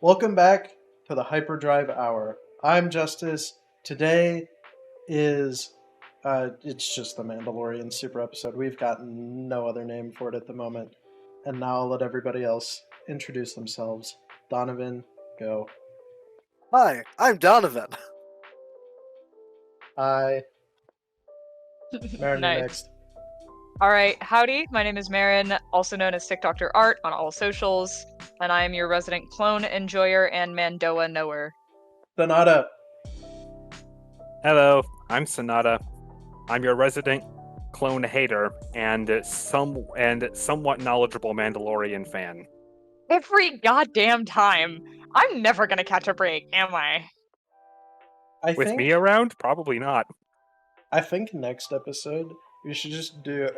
Welcome back to the Hyperdrive Hour. I'm Justice. Today is it's just the Mandalorian super episode. We've got no other name for it at the moment. And now I'll let everybody else introduce themselves. Donovan, go. Hi, I'm Donovan. Hi. Marin, you're Nice. next. Alright, howdy, my name is Marin, also known as Sick Dr. Art on all socials, and I am your resident clone enjoyer and Mandoa knower. Sonata. Hello, I'm Sonata. I'm your resident clone hater and somewhat knowledgeable Mandalorian fan. Every goddamn time! I'm never gonna catch a break, am I? With me around? Probably not. I think next episode we should do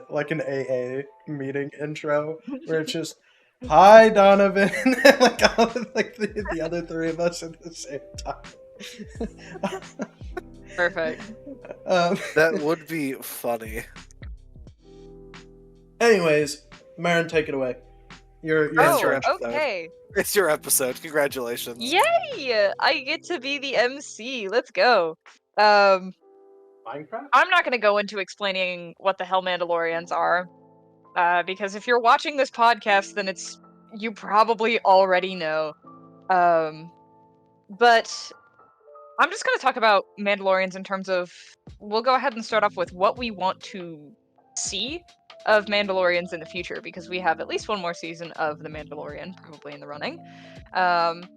like an AA meeting intro where it's just hi Donovan and like all of, like the other three of us at the same time. Perfect. That would be funny. Anyways, Marin, take it away. Your That's your Oh, episode. okay. It's your episode. Congratulations. Yay! I get to be the MC. Let's go. Minecraft? I'm not gonna go into explaining what the hell Mandalorians are, because if you're watching this podcast, then you probably already know. But I'm just gonna talk about Mandalorians in terms of, we'll go ahead and start off with what we want to see of Mandalorians in the future, because we have at least one more season of The Mandalorian, probably in the running. And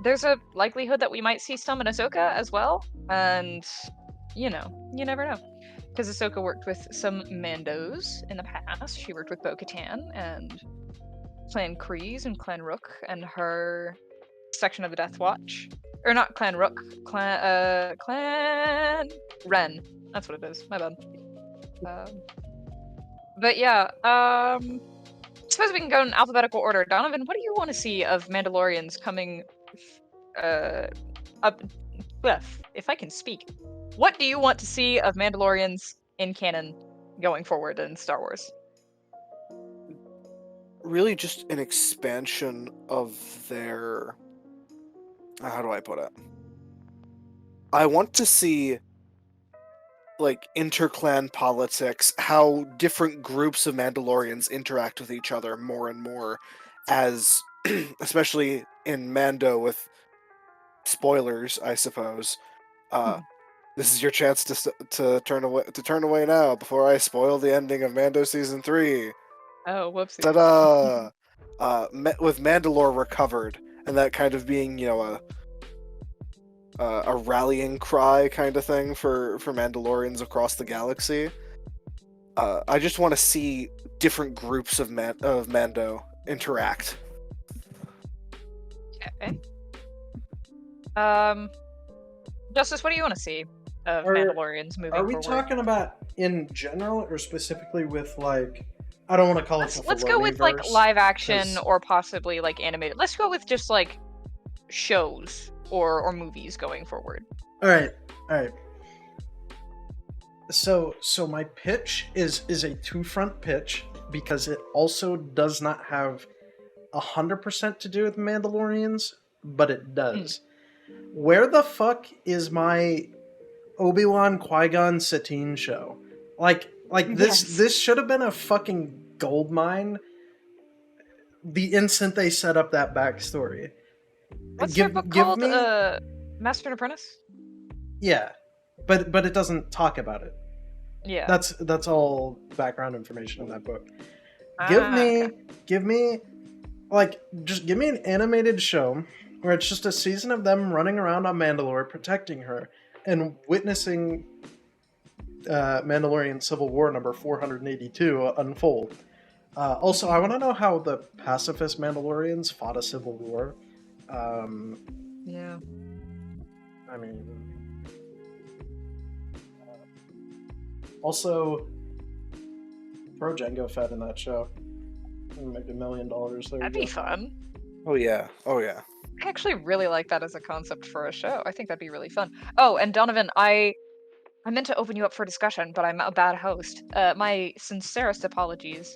there's a likelihood that we might see some in Ahsoka as well, and you never know. Because Ahsoka worked with some Mandos in the past. She worked with Bo-Katan and Clan Kryze and Clan Rook and her section of the Death Watch. Or not Clan Rook, Clan Ren. That's what it is, my bad. But yeah, suppose we can go in alphabetical order. Donovan, what do you want to see of Mandalorians coming up? If I can speak. What do you want to see of Mandalorians in canon going forward in Star Wars? Really just an expansion of their... How do I put it? I want to see like inter-clan politics, how different groups of Mandalorians interact with each other more and more, as especially in Mando with spoilers, I suppose. This is your chance to turn away now before I spoil the ending of Mando season 3. Oh, whoopsie. Ta-da! With Mandalore recovered, and that kind of being, a rallying cry kind of thing for Mandalorians across the galaxy. I just want to see different groups of Mando interact. Okay. Justice, what do you want to see of Mandalorians moving forward? Are we talking about in general or specifically with like? I don't want to call it. Let's go with like live action or possibly like animated. Let's go with just like shows or movies going forward. All right. So my pitch is a two-front pitch because it also does not have 100% to do with Mandalorians, but it does. Where the fuck is my Obi-Wan Qui-Gon Satine show? Like this should have been a fucking gold mine the instant they set up that backstory. What's their book called? Master and Apprentice? Yeah. But it doesn't talk about it. Yeah. That's all background information in that book. Give me an animated show where it's just a season of them running around on Mandalore protecting her and witnessing Mandalorian Civil War number 482 unfold. Also, I want to know how the pacifist Mandalorians fought a civil war. Yeah. I mean... Also, throw Jango Fett in that show. Make $1 million there. That'd be fun. Oh yeah. I actually really like that as a concept for a show. I think that'd be really fun. Oh, and Donovan, I meant to open you up for discussion, but I'm a bad host. My sincerest apologies.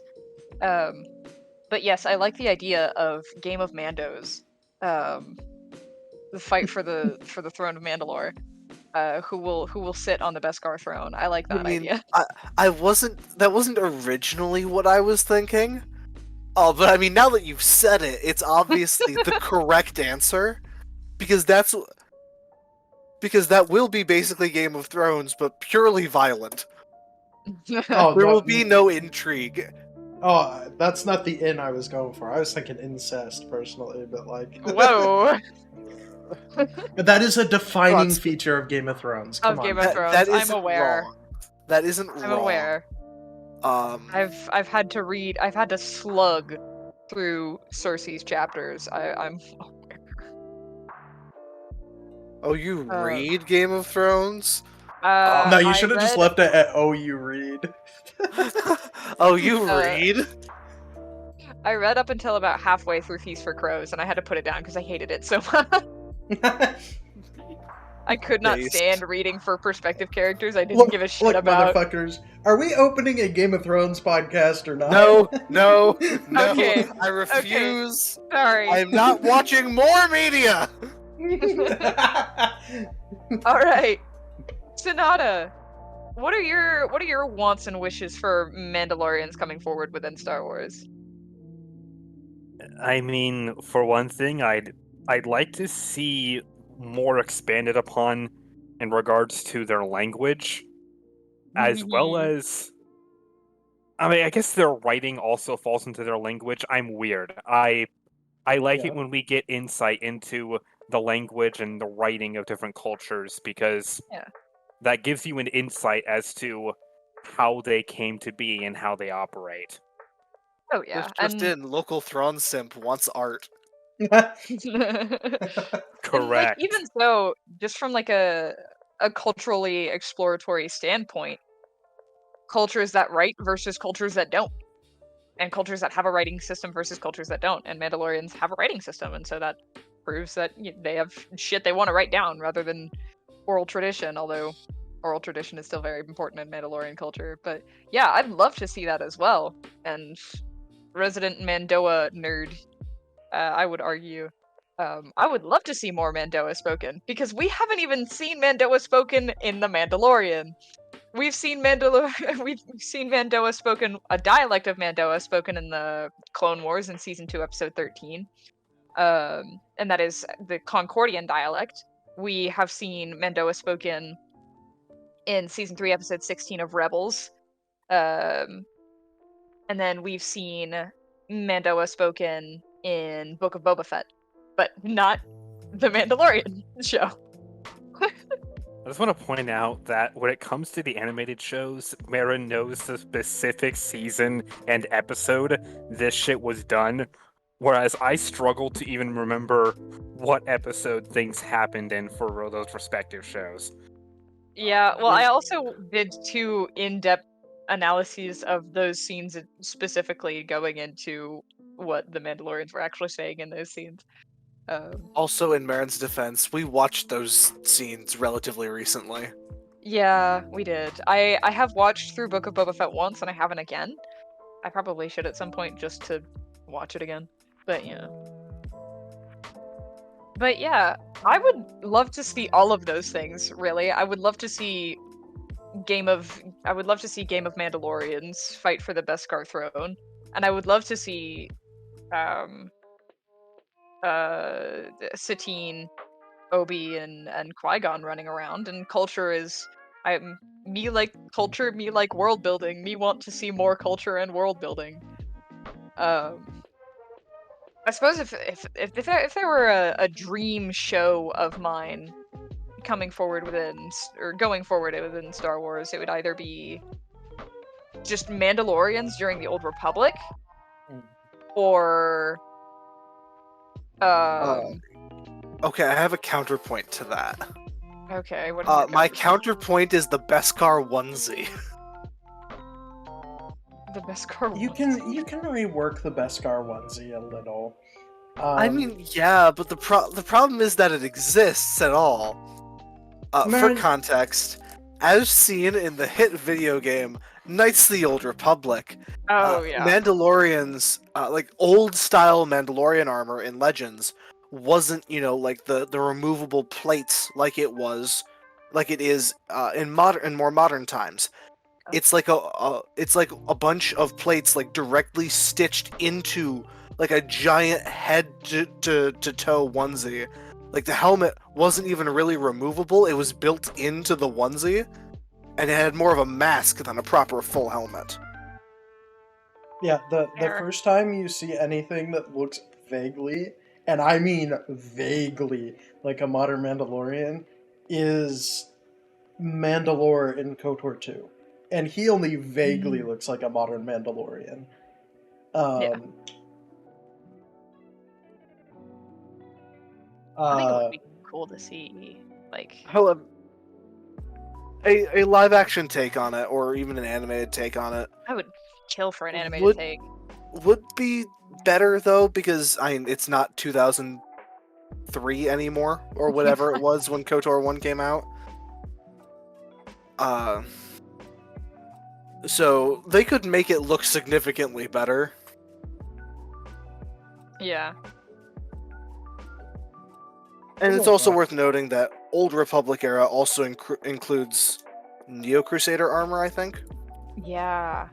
But yes, I like the idea of Game of Mandos, the fight for the throne of Mandalore. Who will sit on the Beskar throne? I like I that mean, idea. that wasn't originally what I was thinking. Oh, but I mean, now that you've said it, it's obviously the correct answer, because that will be basically Game of Thrones, but purely violent. Oh, There no, will be no intrigue. Oh, that's not the in I was going for. I was thinking incest, personally, but like... Whoa! That is a defining Thoughts- feature of Game of Thrones. Of Come Game on. of Thrones. That I'm isn't aware. wrong. That isn't I'm wrong. aware. I've had to read. I've had to slug through Cersei's chapters. I'm. Oh, you Uh, read Game of Thrones? No, you I should have just read- left it at "Oh, you read." Oh, you Uh, read? I read up until about halfway through Feast for Crows, and I had to put it down because I hated it so much. I could not Based. stand reading for perspective characters. I didn't Look, give a shit look, about. motherfuckers. Are we opening a Game of Thrones podcast or not? No, no, no. Okay, I refuse. Sorry. I'm not watching more media. All right, Sonata. What are your wants and wishes for Mandalorians coming forward within Star Wars? I mean, for one thing, I'd like to see more expanded upon in regards to their language, as well as, I mean, I guess their writing also falls into their language. I'm weird. I like Yeah. it when we get insight into the language and the writing of different cultures, because Yeah. that gives you an insight as to how they came to be and how they operate. Oh yeah, Just in, local Thrawn simp wants art. And, like, Correct. even so, just from like a culturally exploratory standpoint, cultures that write versus cultures that don't, and cultures that have a writing system versus cultures that don't, and Mandalorians have a writing system, and so that proves that they have shit they want to write down rather than oral tradition. Although oral tradition is still very important in Mandalorian culture, but yeah, I'd love to see that as well. And resident Mandoa nerd, I would argue. I would love to see more Mandoa spoken, because we haven't even seen Mandoa spoken in The Mandalorian. We've seen we've seen Mandoa spoken, a dialect of Mandoa spoken in the Clone Wars in Season 2, Episode 13. And that is the Concordian dialect. We have seen Mandoa spoken in Season 3, Episode 16 of Rebels. And then we've seen Mandoa spoken in Book of Boba Fett, but not the Mandalorian show. I just want to point out that when it comes to the animated shows, Marin knows the specific season and episode this shit was done, whereas I struggle to even remember what episode things happened in for those respective shows. Yeah, well, I also did 2 in-depth analyses of those scenes, specifically going into what the Mandalorians were actually saying in those scenes. Also, in Marin's defense, we watched those scenes relatively recently. Yeah, we did. I have watched through Book of Boba Fett once, and I haven't again. I probably should at some point just to watch it again. But yeah. But yeah, I would love to see all of those things, really. I would love to see Game of Mandalorians fight for the Beskar throne. And I would love to see Satine, Obi, and Qui-Gon running around. And culture is me like culture, me like world building, me want to see more culture and world building. I suppose if there were a dream show of mine coming forward going forward within Star Wars, it would either be just Mandalorians during the Old Republic, or Okay, I have a counterpoint to that. okay, what is your My counterpoint is the Beskar onesie. the Beskar You ones? can rework the Beskar onesie a little. I mean, yeah, but the problem is that it exists at all. For Marin- context, as seen in the hit video game Knights of the Old Republic. Oh yeah. Mandalorians, like old style Mandalorian armor in Legends, wasn't like the removable plates like it is in more modern times. It's like a bunch of plates like directly stitched into like a giant head to toe onesie. Like the helmet wasn't even really removable; it was built into the onesie, and it had more of a mask than a proper full helmet. Yeah, the Fair. first time you see anything that looks vaguely, and I mean vaguely, like a modern Mandalorian, is Mandalore in KOTOR 2. And he only vaguely looks like a modern Mandalorian. Yeah. I think it would be cool to see, like, However, a live action take on it, or even an animated take on it, I would kill for an animated Would- take. would be better though, because it's not 2003 anymore, or whatever it was when KOTOR 1 came out. So they could make it look significantly better. Yeah. And it's also worth noting that Old Republic era also includes Neo Crusader armor, I think, Yeah.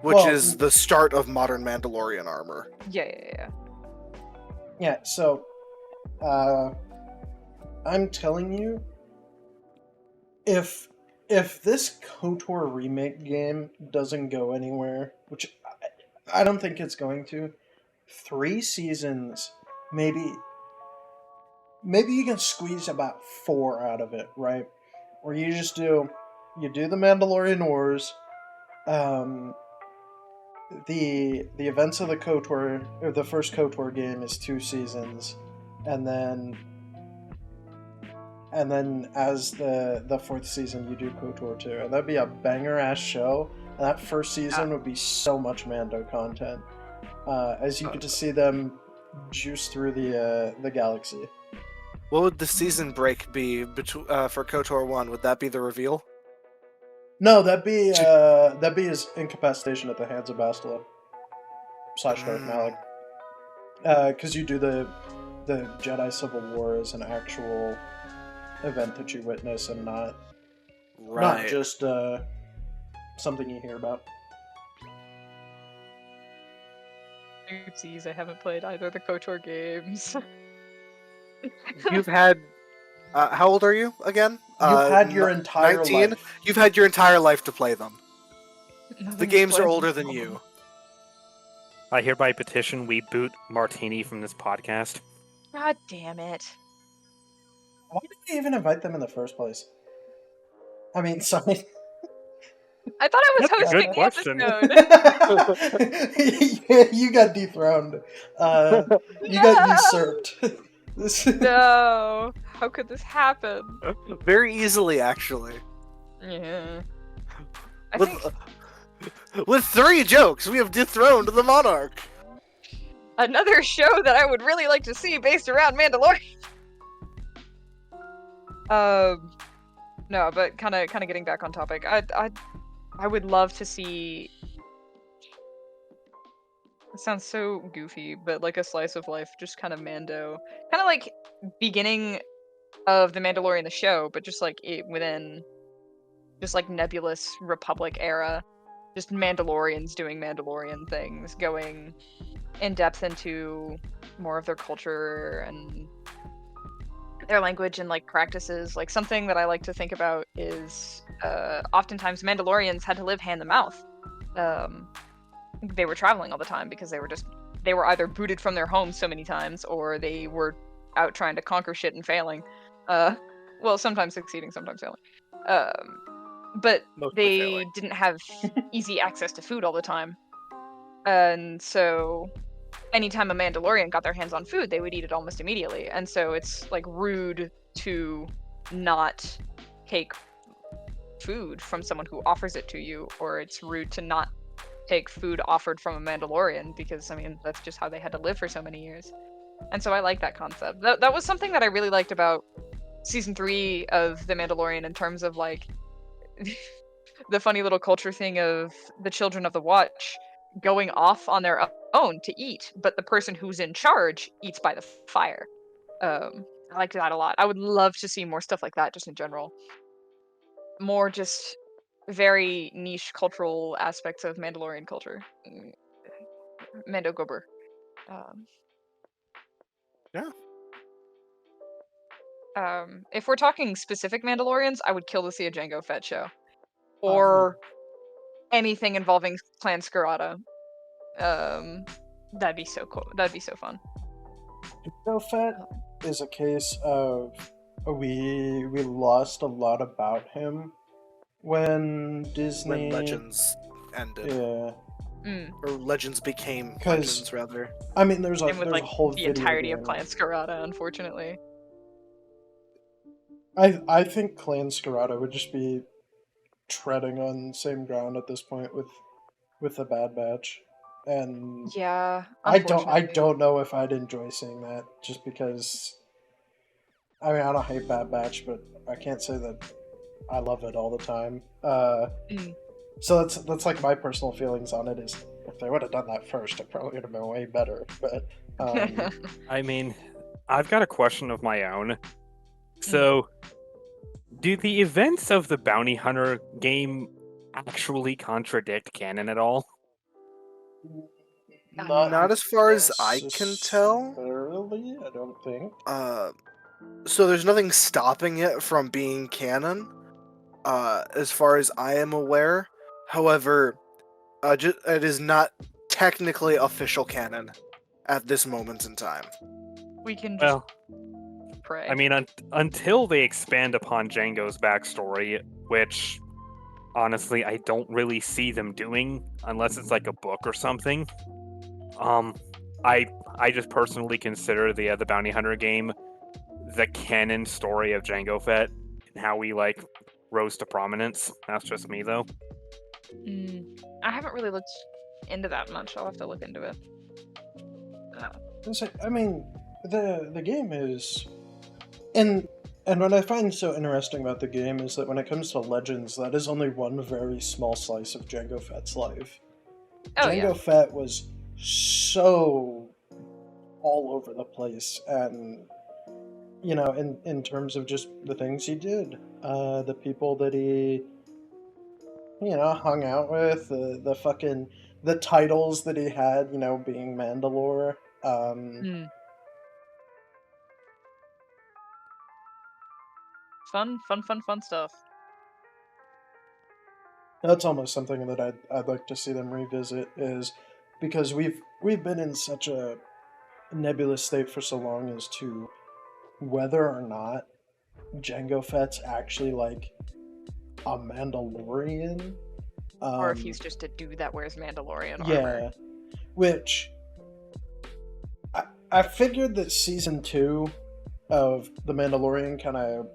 which Well, is the start of modern Mandalorian armor. Yeah. Yeah, so I'm telling you, if this KOTOR remake game doesn't go anywhere, which I don't think it's going to, 3 seasons, maybe you can squeeze about 4 out of it, right? Where you do the Mandalorian Wars, the events of the KOTOR, or the first KOTOR game is 2 seasons, and then as the 4th season you do KOTOR 2, and that'd be a banger ass show. And that first season would be so much Mando content, as you get to see them juice through the galaxy. What would the season break be for KOTOR 1? Would that be the reveal? No, that'd be his incapacitation at the hands of Bastila / Darth Malak. Because you do the Jedi Civil War as an actual event that you witness, and not just something you hear about. Oopsies, I haven't played either of the KOTOR games. You've had. How old are you again? You've had your entire 19? life. You've had your entire life to play them. The Nothing's games are played. older than you. I hereby petition we boot Martini from this podcast. God damn it. Why did we even invite them in the first place? I mean, sorry. I thought I was That's a good hosting the question. episode. Yeah, you got dethroned. You got usurped. No. How could this happen? Very easily, actually. Yeah. I With, think with 3 jokes, we have dethroned the monarch. another show that I would really like to see based around Mandalorian. No, but kind of getting back on topic. I would love to see. It sounds so goofy, but like a slice of life, just kind of Mando, kind of like beginning of the Mandalorian the show, but just like within, just like nebulous Republic era, just Mandalorians doing Mandalorian things, going in depth into more of their culture and their language and like practices. Like something that I like to think about is oftentimes Mandalorians had to live hand to mouth. They were traveling all the time because they were either booted from their homes so many times, or they were out trying to conquer shit and failing. Well, sometimes succeeding, sometimes failing. But Mostly they failing. didn't have easy access to food all the time. And so anytime a Mandalorian got their hands on food, they would eat it almost immediately. And so it's like rude to not take food from someone who offers it to you, or it's rude to not take food offered from a Mandalorian, because I mean that's just how they had to live for so many years. And so I like that concept. That was something that I really liked about season 3 of The Mandalorian, in terms of like the funny little culture thing of the children of the watch going off on their own to eat, but the person who's in charge eats by the fire. I like that a lot. I would love to see more stuff like that just in general. More just very niche cultural aspects of Mandalorian culture. Mando Gober. Um, Yeah. If we're talking specific Mandalorians, I would kill to see a Jango Fett show. Or anything involving Clan Scarada. That'd be so cool. That'd be so fun. Jango Fett is a case of we lost a lot about him when Disney When Legends ended. Yeah. Or Legends became 'Cause- Legends, rather. I mean, there's Same with a like whole the video entirety of game. Clan Scarada, unfortunately. I think Clan Scarada would just be treading on the same ground at this point with the Bad Batch, and Yeah, I unfortunately. don't know if I'd enjoy seeing that, just because. I mean, I don't hate Bad Batch, but I can't say that I love it all the time. So that's like my personal feelings on it. Is if they would have done that first, it probably would have been way better. But I mean, I've got a question of my own. So, do the events of the Bounty Hunter game actually contradict canon at all? Not as far as I can tell. Necessarily, I don't think. So there's nothing stopping it from being canon, as far as I am aware. However, it is not technically official canon at this moment in time. We can just Well, pray. I mean, until they expand upon Django's backstory, which honestly I don't really see them doing unless it's like a book or something. I just personally consider the Bounty Hunter game the canon story of Jango Fett and how he like rose to prominence. That's just me though. I haven't really looked into that much. I'll have to look into it. I mean, the game is, and what I find so interesting about the game is that when it comes to Legends, that is only one very small slice of Jango Fett's life. Jango Fett was so all over the place, and you know, in terms of just the things he did, the people that he, you know, hung out with, the titles that he had, you know, being Mandalore. Fun stuff. That's almost something that I'd like to see them revisit, is because we've been in such a nebulous state for so long as to whether or not Jango Fett's actually like a Mandalorian, Or if he's just a dude that wears Mandalorian armor. yeah, which I figured that season 2 of The Mandalorian kind of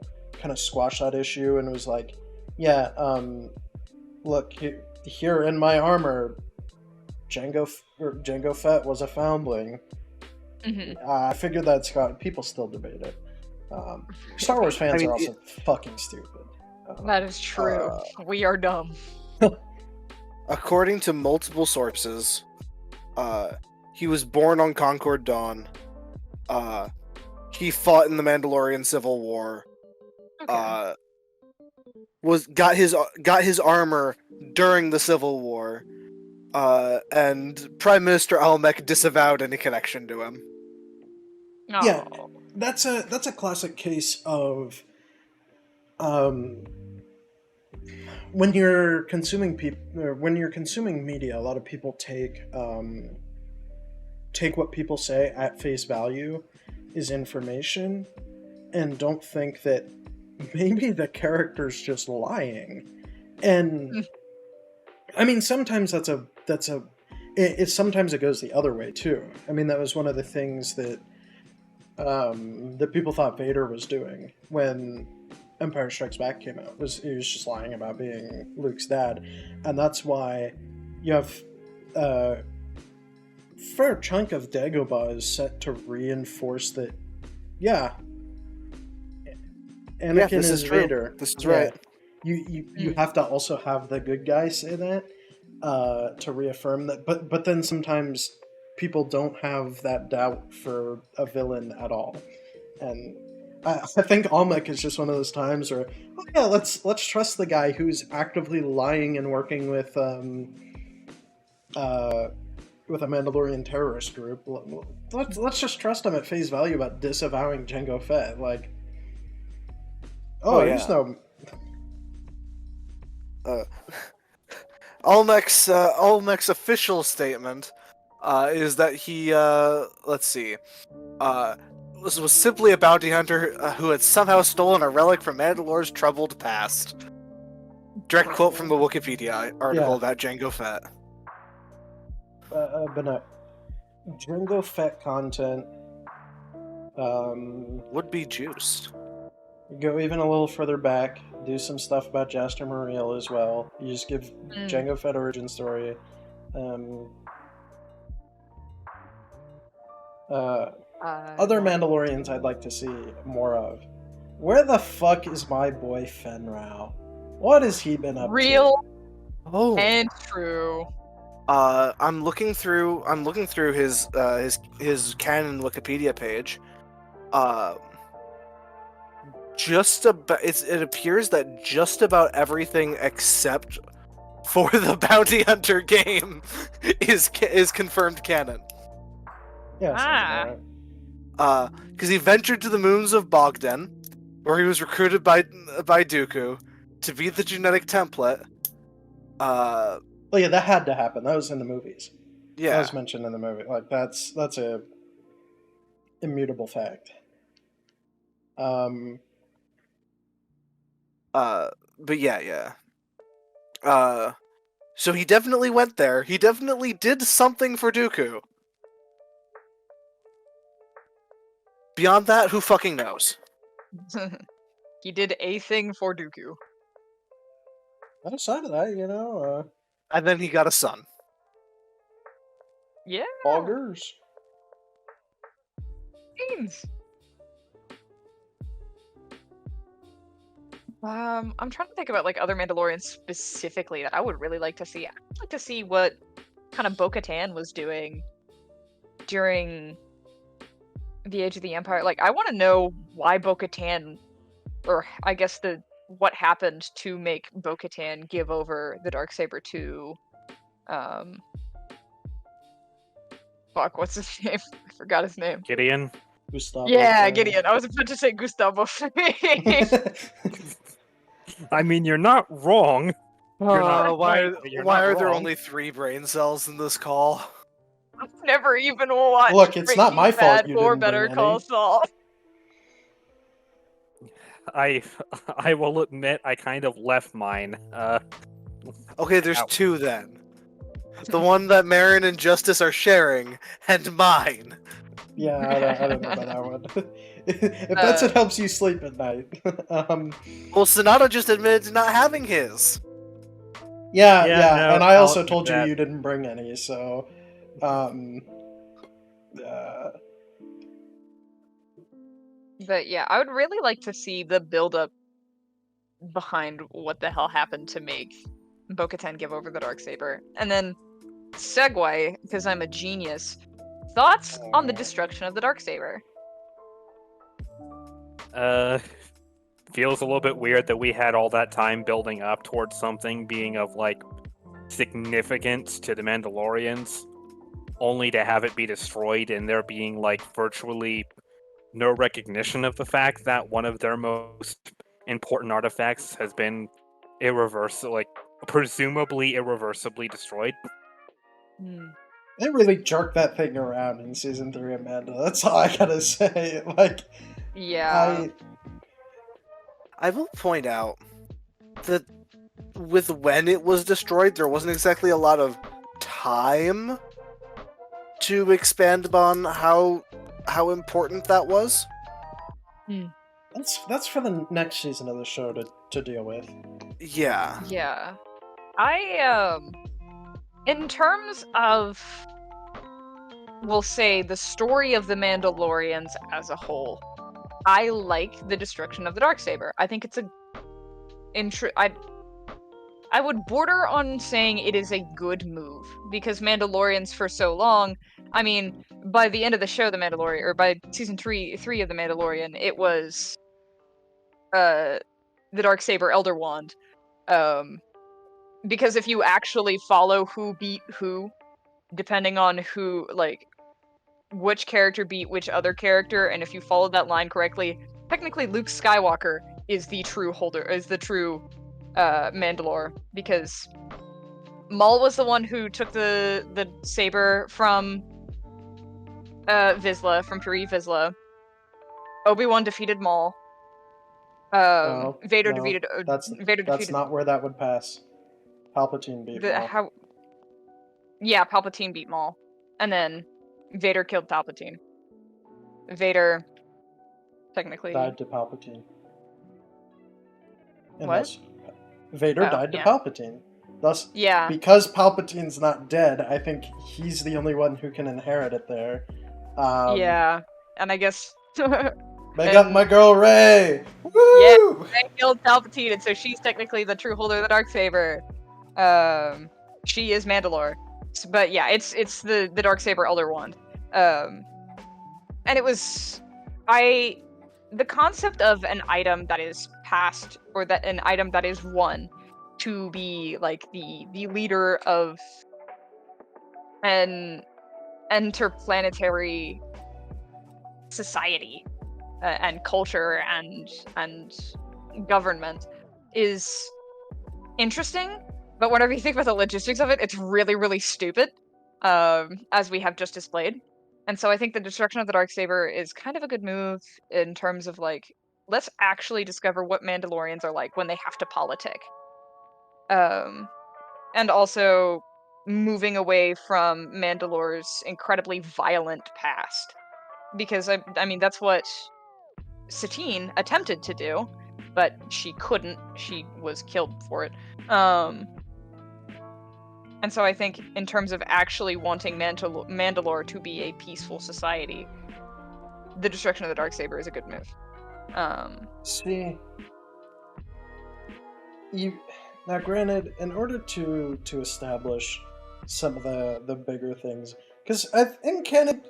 squashed that issue and was like, yeah, look here in my armor, Jango Fett was a foundling. I figured that's got people still debate it. Star Wars fans are also fucking stupid. That is true. We are dumb. According to multiple sources, he was born on Concord Dawn. He fought in the Mandalorian Civil War. Okay. Got his armor during the Civil War. And Prime Minister Almec disavowed any connection to him. Yeah, that's a classic case of when you're consuming media, a lot of people take what people say at face value is information, and don't think that maybe the character's just lying. And I mean, sometimes sometimes it goes the other way too. I mean, that was one of the things that people thought Vader was doing when Empire Strikes Back came out. He was just lying about being Luke's dad, and that's why you have a fair chunk of Dagobah is set to reinforce that. Yeah, Anakin this is true. Vader. This is right. you have to also have the good guy say that to reaffirm that. But then sometimes people don't have that doubt for a villain at all, and I think Almec is just one of those times where, oh yeah, let's trust the guy who's actively lying and working with a Mandalorian terrorist group. Let's just trust him at face value about disavowing Jango Fett. Like, he's no. Almec's official statement is that he was simply a bounty hunter who had somehow stolen a relic from Mandalore's troubled past. Direct quote from the Wikipedia article about Jango Fett. But no, Jango Fett content would be juiced. Go even a little further back, do some stuff about Jaster Muriel as well. You just give Jango Fett origin story. Other Mandalorians I'd like to see more of. Where the fuck is my boy Fen Rao? What has he been up to? Real and true. I'm looking through his canon Wikipedia page. It appears that just about everything except for the Bounty Hunter game is confirmed canon. Yeah. Because he ventured to the moons of Bogdan, where he was recruited by Dooku to be the genetic template. Well, yeah, that had to happen. That was in the movies. Yeah, that was mentioned in the movie. Like that's a immutable fact. But yeah. So he definitely went there. He definitely did something for Dooku. Beyond that, who fucking knows? He did a thing for Dooku. Outside of that, and then he got a son. Yeah. Augers. Beans. I'm trying to think about like other Mandalorians specifically that I would really like to see. I'd like to see what kind of Bo-Katan was doing during the Age of the Empire. Like, I want to know why Bo-Katan, or I guess what happened to make Bo-Katan give over the Darksaber to, fuck, what's his name? I forgot his name. Gideon? Gustavo. Yeah, Gideon. I was about to say Gustavo. I mean, you're not wrong. Why are there wrong. only 3 brain cells in this call? I've never even watched. Look, it's not my fault you or didn't Better bring Call any. Saul. I will admit I kind of left mine. Okay, there's 2 then. The one that Marin and Justice are sharing, and mine. Yeah, I don't know about that one. If that's what helps you sleep at night. Well, Sonata just admitted to not having his. Yeah, no, and I also I'll told you admit you didn't bring any, so... But yeah, I would really like to see the build-up behind what the hell happened to make Bo-Katan give over the Darksaber. And then, segue, because I'm a genius, thoughts on the destruction of the Darksaber? Feels a little bit weird that we had all that time building up towards something being of, like, significance to the Mandalorians, only to have it be destroyed and there being, like, virtually no recognition of the fact that one of their most important artifacts has been presumably irreversibly destroyed. They really jerked that thing around in Season 3, Amanda. That's all I gotta say. Like, Yeah. I will point out that with when it was destroyed, there wasn't exactly a lot of time to expand upon how important that was. That's for the next season of the show to deal with. Yeah. Yeah. In terms of, we'll say, the story of the Mandalorians as a whole, I like the destruction of the Darksaber. I think it's I would border on saying it is a good move, because Mandalorians for so long, I mean, by the end of the show, The Mandalorian, or by season three of The Mandalorian, it was the Darksaber Elder Wand. Because if you actually follow who beat who, depending on who, like, which character beat which other character, and if you follow that line correctly, technically Luke Skywalker is the true Mandalore, because Maul was the one who took the saber from Vizsla, from Puri Vizsla. Obi-Wan defeated Maul. Vader no, defeated. That's not where that would pass. Palpatine beat Maul. Yeah, Palpatine beat Maul, and then Vader killed Palpatine. Vader technically died to Palpatine. What? Vader died to yeah. Palpatine. Thus, Yeah. because Palpatine's not dead, I think he's the only one who can inherit it there. Yeah, and I guess. Make up my girl Rey! Woo! Yeah, Rey killed Palpatine, and so she's technically the true holder of the Darksaber. She is Mandalore. But yeah, it's the Darksaber Elder Wand. And it was the concept of an item that is passed, or that an item that is won, to be like the leader of an interplanetary society and culture and government is interesting, but whenever you think about the logistics of it, it's really, really stupid, as we have just displayed. And so I think the destruction of the Darksaber is kind of a good move in terms of, like, let's actually discover what Mandalorians are like when they have to politic. And also moving away from Mandalore's incredibly violent past. Because, I mean, that's what Satine attempted to do, but she couldn't. She was killed for it. And so I think in terms of actually wanting Mandalore to be a peaceful society, the destruction of the Darksaber is a good move. See, now granted, in order to establish some of the bigger things, because in canon,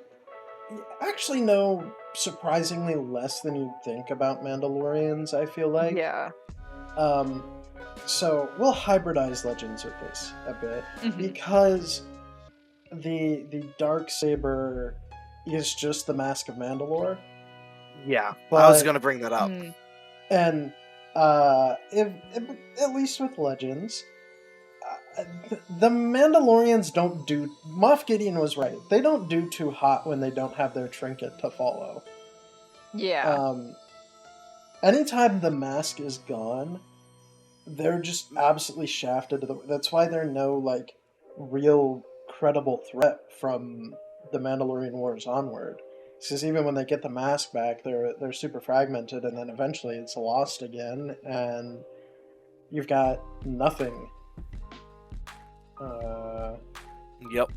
you actually know surprisingly less than you'd think about Mandalorians, I feel like. Yeah. So we'll hybridize Legends with this a bit, because the Darksaber is just the Mask of Mandalore. Yeah, but, I was gonna bring that up. And if at least with Legends, the Mandalorians don't do. Moff Gideon was right. They don't do too hot when they don't have their trinket to follow. Yeah. Anytime the mask is gone, they're just absolutely shafted to the. That's why they're no like real credible threat from the Mandalorian Wars onward. Because even when they get the mask back, they're super fragmented, and then eventually it's lost again, and you've got nothing. Yep.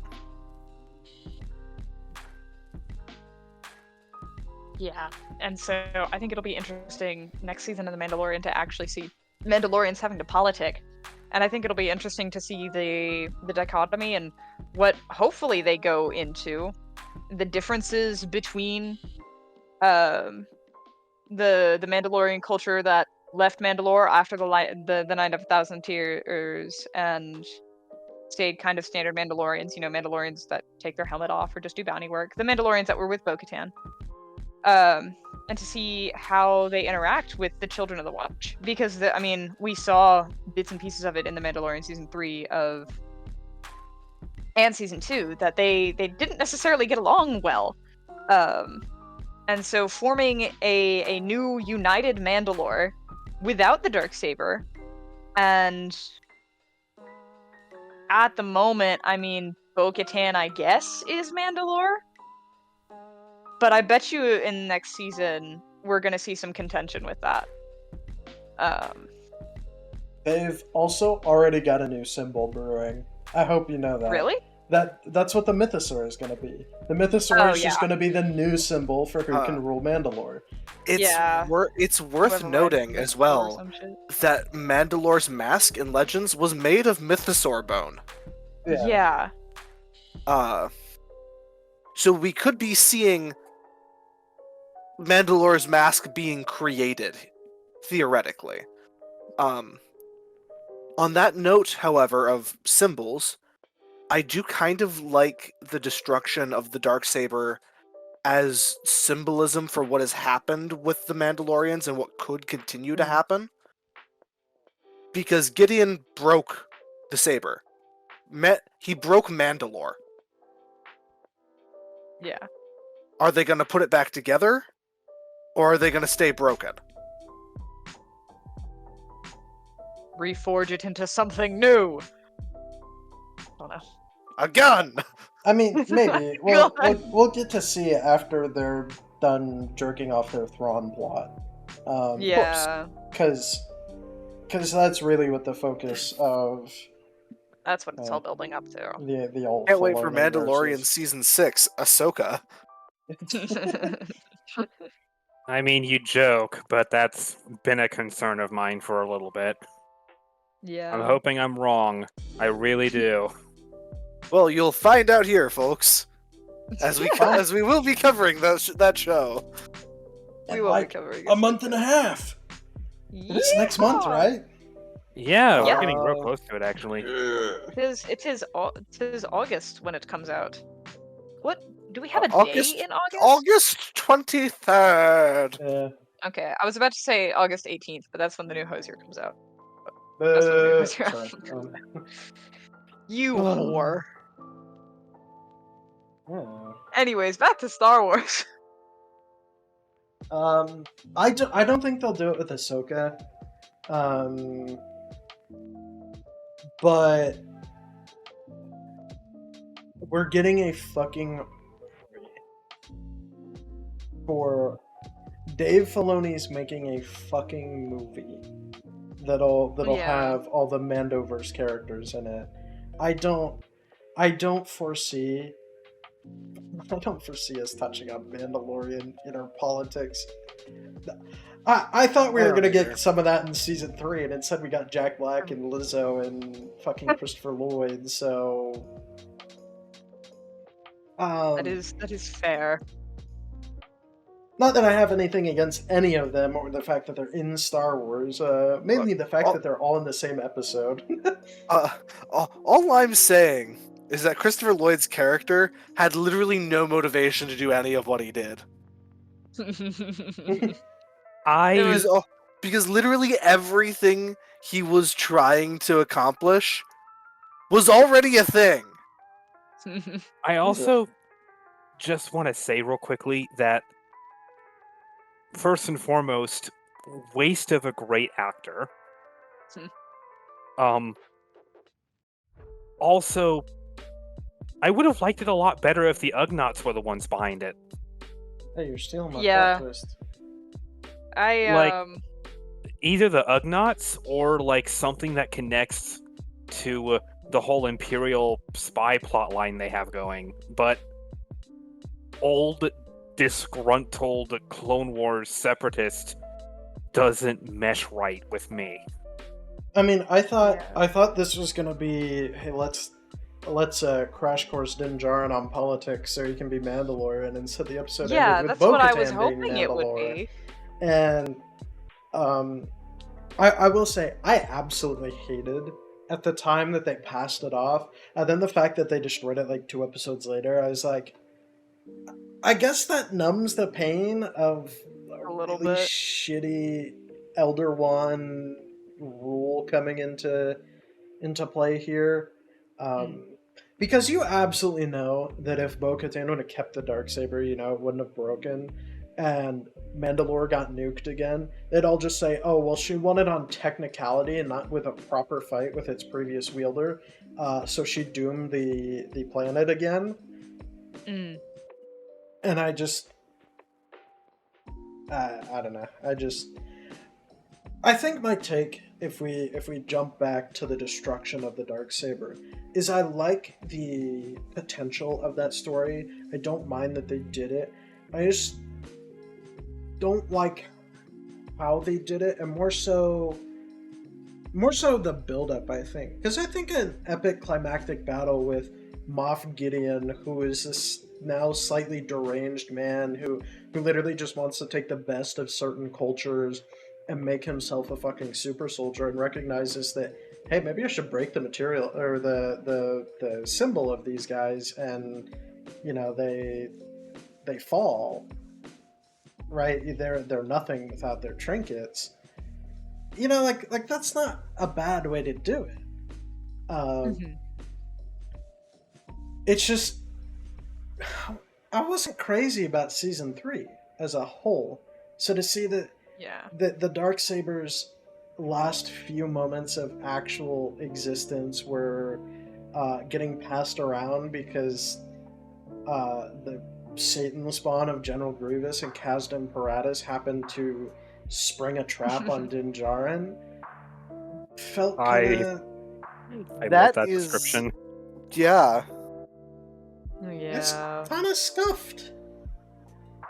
Yeah, and so I think it'll be interesting next season of The Mandalorian to actually see Mandalorians having to politic. And I think it'll be interesting to see the dichotomy and what hopefully they go into, the differences between the Mandalorian culture that left Mandalore after the Night of a Thousand Tears and stayed kind of standard Mandalorians, you know, Mandalorians that take their helmet off or just do bounty work, the Mandalorians that were with Bo-Katan. And to see how they interact with the Children of the Watch. Because, I mean, we saw bits and pieces of it in The Mandalorian Season 3 and Season 2, that they didn't necessarily get along well. And so forming a new united Mandalore without the Darksaber, and at the moment, I mean, Bo-Katan, I guess, is Mandalore? But I bet you in next season, we're going to see some contention with that. They've also already got a new symbol brewing. I hope you know that. Really? That's what the mythosaur is going to be. The mythosaur Oh, is just yeah. going to be the new symbol for who can rule Mandalore. Yeah. It's worth Whoever noting rides as the or well some shit. that Mandalore's mask in Legends was made of mythosaur bone. Yeah. So we could be seeing Mandalore's mask being created, theoretically. On that note, however, of symbols, I do kind of like the destruction of the Darksaber as symbolism for what has happened with the Mandalorians and what could continue to happen. Because Gideon broke the saber. He broke Mandalore. Yeah. Are they going to put it back together? Or are they going to stay broken? Reforge it into something new. Oh no. A gun! I mean, maybe. We'll get to see it after they're done jerking off their Thrawn plot. Yeah. Because that's really what the focus of That's what it's all building up to. the old. Can't wait for Filoni Mandalorian versus- Season 6, Ahsoka. I mean, you joke, but that's been a concern of mine for a little bit. Yeah. I'm hoping I'm wrong. I really do. Well, you'll find out here, folks. As we will be covering that show. We in will be like covering a month and a half. It's next month, Yeah. right? Yeah, Yeah. we're getting real close to it, actually. It is August when it comes out. What? Do we have a August- day in August? August 23rd. Okay, I was about to say August 18th, but that's when the new Hosier comes out. That's when the new Hosier Sorry. album comes out. You whore. Yeah. Anyways, back to Star Wars. I don't think they'll do it with Ahsoka. But we're getting a fucking for Dave Filoni's making a fucking movie that'll Yeah. have all the Mandoverse characters in it. I don't foresee us touching on Mandalorian inner politics. I thought we were gonna get some of that in season 3, and instead we got Jack Black and Lizzo and fucking Christopher Lloyd. So That is fair. not that I have anything against any of them or the fact that they're in Star Wars. Mainly the fact that they're all in the same episode. All I'm saying is that Christopher Lloyd's character had literally no motivation to do any of what he did. Because literally everything he was trying to accomplish was already a thing. I also just want to say real quickly that, first and foremost, waste of a great actor. Also, I would have liked it a lot better if the Ugnaughts were the ones behind it. Hey, you're stealing my Yeah. plot twist. Either the Ugnaughts or like something that connects to the whole Imperial spy plotline they have going. But old, disgruntled Clone Wars separatist doesn't mesh right with me. I mean, I thought this was gonna be, hey, let's crash course Din Djarin on politics so he can be Mandalorian, and instead the episode Yeah, ended with that's what I Bo-Katan was being hoping it would Mandalore. be. And I will say I absolutely hated at the time that they passed it off, and then the fact that they destroyed it like 2 episodes later. I was like, I guess that numbs the pain of A little really bit. shitty Elder One rule coming into play here. Because you absolutely know that if Bo-Katan would have kept the Darksaber, it wouldn't have broken, and Mandalore got nuked again, they'd all just say, oh, well, she won it on technicality and not with a proper fight with its previous wielder, so she doomed the planet again. And I just... I don't know. I think my take if we jump back to the destruction of the Darksaber, is I like the potential of that story. I don't mind that they did it. I just don't like how they did it, and more so the build-up, I think. Because I think an epic climactic battle with Moff Gideon, who is this now slightly deranged man who literally just wants to take the best of certain cultures and make himself a fucking super soldier, and recognizes that, hey, maybe I should break the material or the symbol of these guys, and they fall, right? They're nothing without their trinkets. Like that's not a bad way to do it. It's just I wasn't crazy about season 3 as a whole, so to see that the Darksaber's last few moments of actual existence were getting passed around because the Satan spawn of General Grievous and Kazdan Paratus happened to spring a trap on Din Djarin felt kind of... I love that description. Yeah. It's kind of scuffed.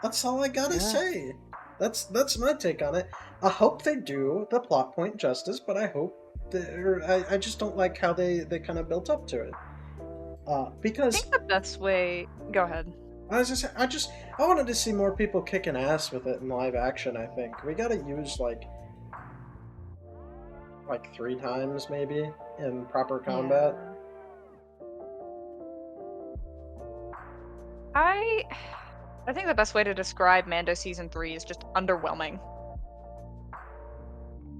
That's all I gotta say. That's my take on it. I hope they do the plot point justice, but I just don't like how they kind of built up to it. Because I think the best way... Go ahead. I wanted to see more people kicking ass with it in live action, I think. We gotta use like 3 times maybe in proper combat. I think the best way to describe Mando Season 3 is just underwhelming.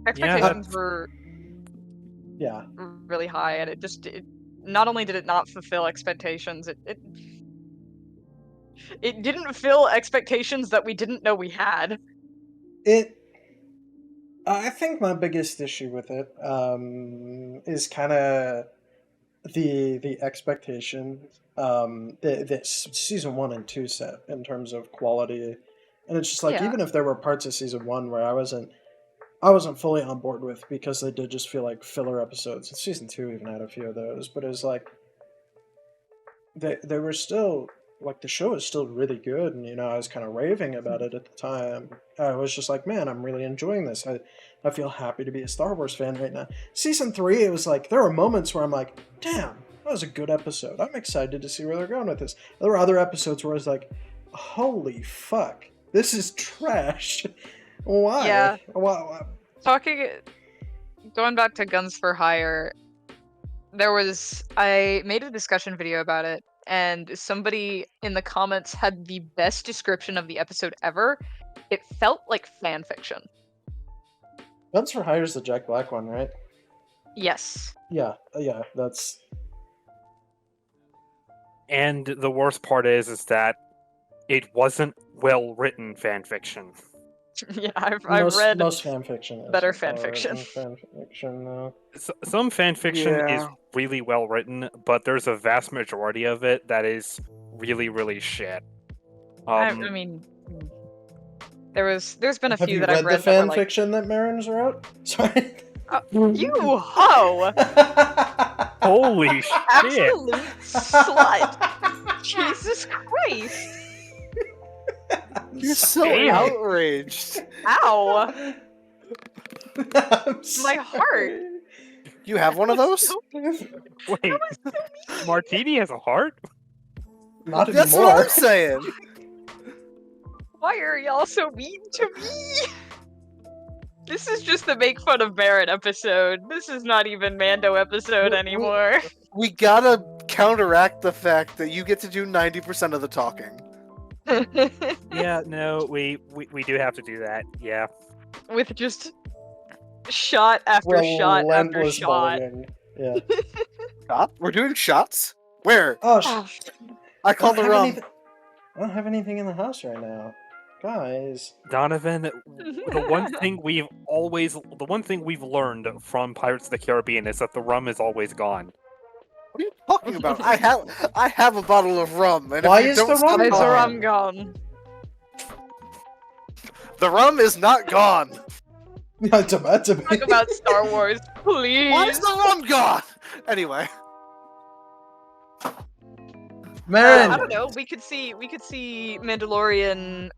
Expectations were really high, and it not only did it not fulfill expectations, it didn't fill expectations that we didn't know we had. I think my biggest issue with it is kind of the expectations that season 1 and 2 set in terms of quality, and it's just like even if there were parts of season 1 where I wasn't fully on board with, because they did just feel like filler episodes, and season 2 even had a few of those, but it was like they were still like, the show is still really good, and I was kind of raving about it at the time. I was just like, man, I'm really enjoying this. I feel happy to be a Star Wars fan right now. Season 3, it was like, there were moments where I'm like, damn, that was a good episode. I'm excited to see where they're going with this. There were other episodes where I was like, holy fuck, this is trash. Why? Yeah. Why? Going back to Guns for Hire, I made a discussion video about it, and somebody in the comments had the best description of the episode ever. It felt like fan fiction. Guns for Hire is the Jack Black one, right? Yes. Yeah, that's... And the worst part is that it wasn't well-written fan fiction. Yeah, I've read most fan fiction better fan fiction. Some fan fiction is really well written, but there's a vast majority of it that is really, really shit. I mean, there's been a few that I've I've read. read The fan that fiction that Marin's wrote? Sorry. You hoe! Holy shit! Absolute slut! Jesus Christ! You're so outraged. Ow! My heart. You have one of those? Wait, Martini has a heart? Not That's anymore. what I'm saying. Why are y'all so mean to me? This is just the make fun of Marin episode. This is not even Mando episode anymore. We gotta counteract the fact that you get to do 90% of the talking. Yeah, no, we do have to do that. Yeah. With just shot after shot after Relentless shot. bullying. Yeah. Shot? We're doing shots? Where? Oh, I called the rum. I don't have anything in the house right now. Guys. Donovan, the one thing we've learned from Pirates of the Caribbean is that the rum is always gone. What are you talking about? I have a bottle of rum. And Why if you is don't the rum stop Why is the gone? rum gone? The rum is not gone. It's about to be. Talk about Star Wars, please. Why is the rum gone? Anyway. Marin. I don't know. We could see Mandalorian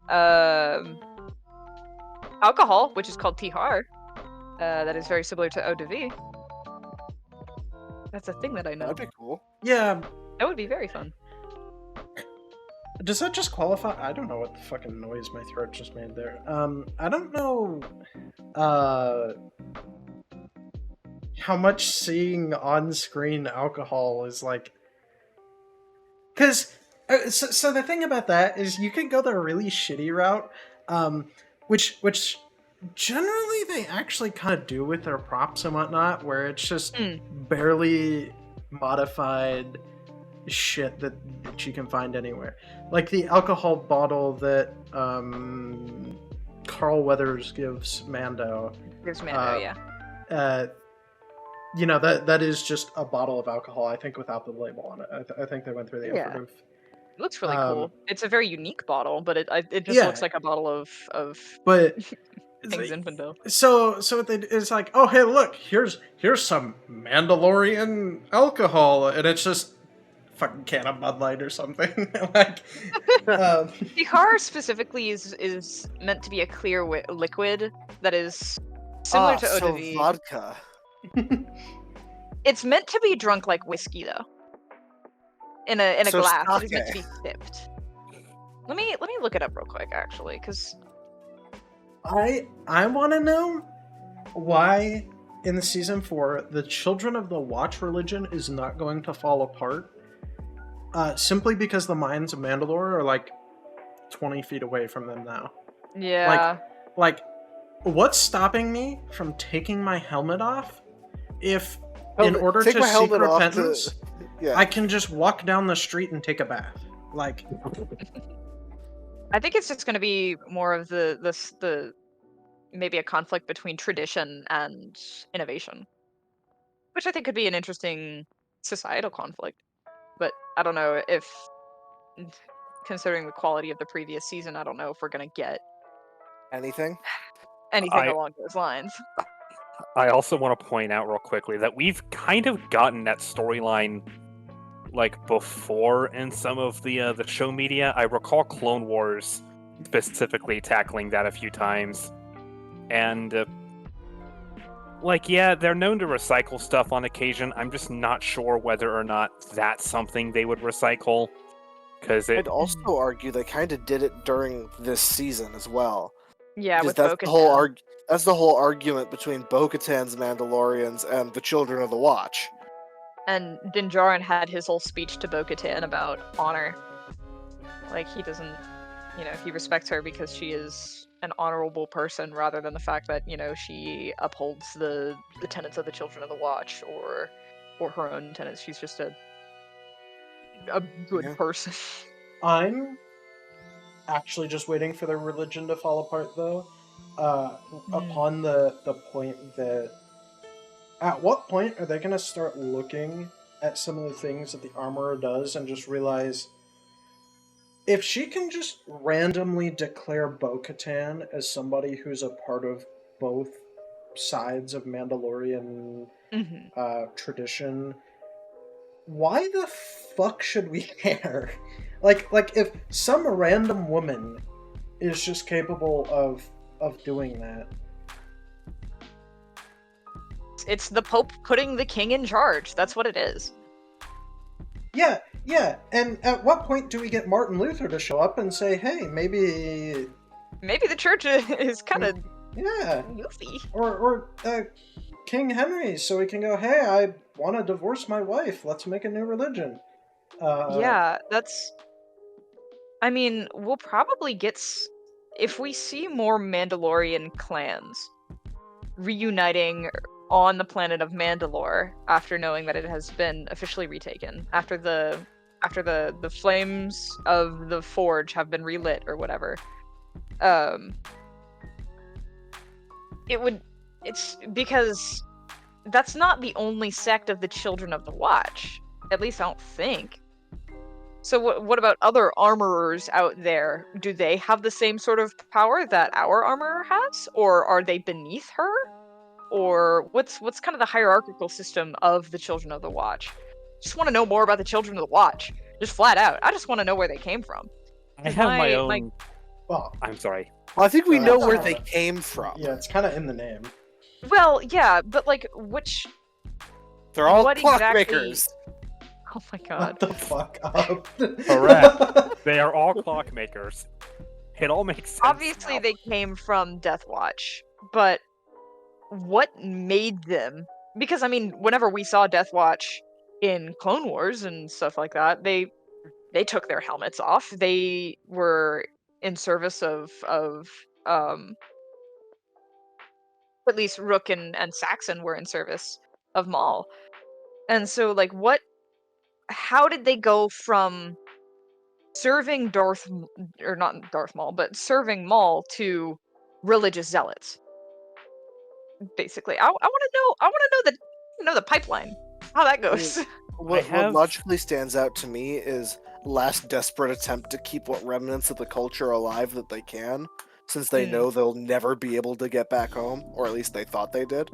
alcohol, which is called tihar. That is very similar to eau de vie. That's a thing that I know. That'd be cool. Yeah. That would be very fun. Does that just qualify? I don't know what the fucking noise my throat just made there. I don't know how much seeing on-screen alcohol is like. Because, so the thing about that is you can go the really shitty route, which generally they actually kind of do with their props and whatnot, where it's just barely modified shit that you can find anywhere. Like the alcohol bottle that Carl Weathers gives Mando. Yeah. You know, that is just a bottle of alcohol, I think, without the label on it. I think they went through the effort of... It looks really cool. It's a very unique bottle, but it just looks like a bottle of but things Zinfandel. So it's like, oh hey, look, here's some Mandalorian alcohol, and it's just fucking can of Bud Light or something. Like, Tihar specifically is meant to be a clear liquid that is similar to eau de vie. Vodka. It's meant to be drunk like whiskey, though. In a glass. Sake. It is meant to be sipped. Let me look it up real quick, actually, because I want to know why in season 4 the Children of the Watch religion is not going to fall apart. Simply because the mines of Mandalore are like 20 feet away from them now. Yeah. Like, what's stopping me from taking my helmet off if, in order to seek repentance, I can just walk down the street and take a bath? Like, I think it's just going to be more of the maybe a conflict between tradition and innovation, which I think could be an interesting societal conflict. But I don't know if, considering the quality of the previous season, I don't know if we're going to get anything along those lines. I also want to point out real quickly that we've kind of gotten that storyline like before in some of the show media. I recall Clone Wars specifically tackling that a few times, and they're known to recycle stuff on occasion. I'm just not sure whether or not that's something they would recycle. Because I'd also argue they kind of did it during this season as well. Yeah, with that's Bo-Katan. That's the whole argument between Bo-Katan's Mandalorians and the Children of the Watch. And Din Djarin had his whole speech to Bo-Katan about honor. Like, he doesn't, he respects her because she is an honorable person rather than the fact that, she upholds the tenets of the Children of the Watch or her own tenets. She's just a good person. I'm actually just waiting for their religion to fall apart, though. Upon the point that... At what point are they going to start looking at some of the things that the Armorer does and just realize... If she can just randomly declare Bo-Katan as somebody who's a part of both sides of Mandalorian tradition, why the fuck should we care? Like if some random woman is just capable of doing that. It's the Pope putting the king in charge. That's what it is. Yeah, and at what point do we get Martin Luther to show up and say, hey, maybe the church is kind of goofy. Or King Henry, so we can go, hey, I want to divorce my wife. Let's make a new religion. We'll probably get... If we see more Mandalorian clans reuniting on the planet of Mandalore after knowing that it has been officially retaken, after the flames of the forge have been relit or whatever, it's because that's not the only sect of the Children of the Watch. At least I don't think. So what about other armorers out there? Do they have the same sort of power that our armorer has, or are they beneath her? Or what's kind of the hierarchical system of the Children of the Watch? Just want to know more about the Children of the Watch. Just flat out. I just want to know where they came from. I 'Cause have my own. Well, I'm sorry. Well, I think we Uh, know where they came from. yeah, it's kind of in the name. Well, yeah, but like which? They're all What clockmakers. Oh my god. What the fuck up? Correct. They are all clockmakers. It all makes sense. Obviously, now. they came from Death Watch, but what made them? Because I mean, whenever we saw Death Watch in Clone Wars and stuff like that, they took their helmets off. They were in service of at least Rook and Saxon were in service of Maul. And so like how did they go from serving or not Darth Maul, but serving Maul to religious zealots? Basically. I want to know the pipeline. How that goes. What have- logically stands out to me is last desperate attempt to keep what remnants of the culture alive that they can, since they know they'll never be able to get back home, or at least they thought they did.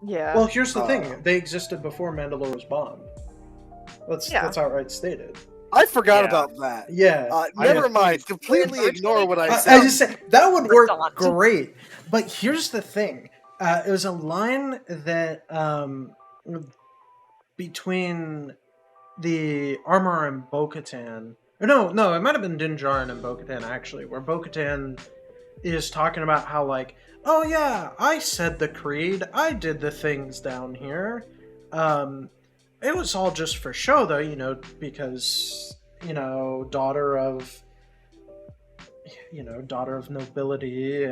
Yeah. Well, here's the thing: they existed before Mandalore was bombed. Yeah. That's outright stated. I forgot Yeah. about that. Yeah. Never Yeah. mind. Completely Originally- ignore what I I said. just say that would work Croissant. great, but here's the thing: it was a line that between the armor and Bo-Katan. Or no, it might have been Din Djarin and Bo-Katan actually, where Bo-Katan is talking about how like, oh yeah, I said the creed, I did the things down here. It was all just for show though, because daughter of nobility,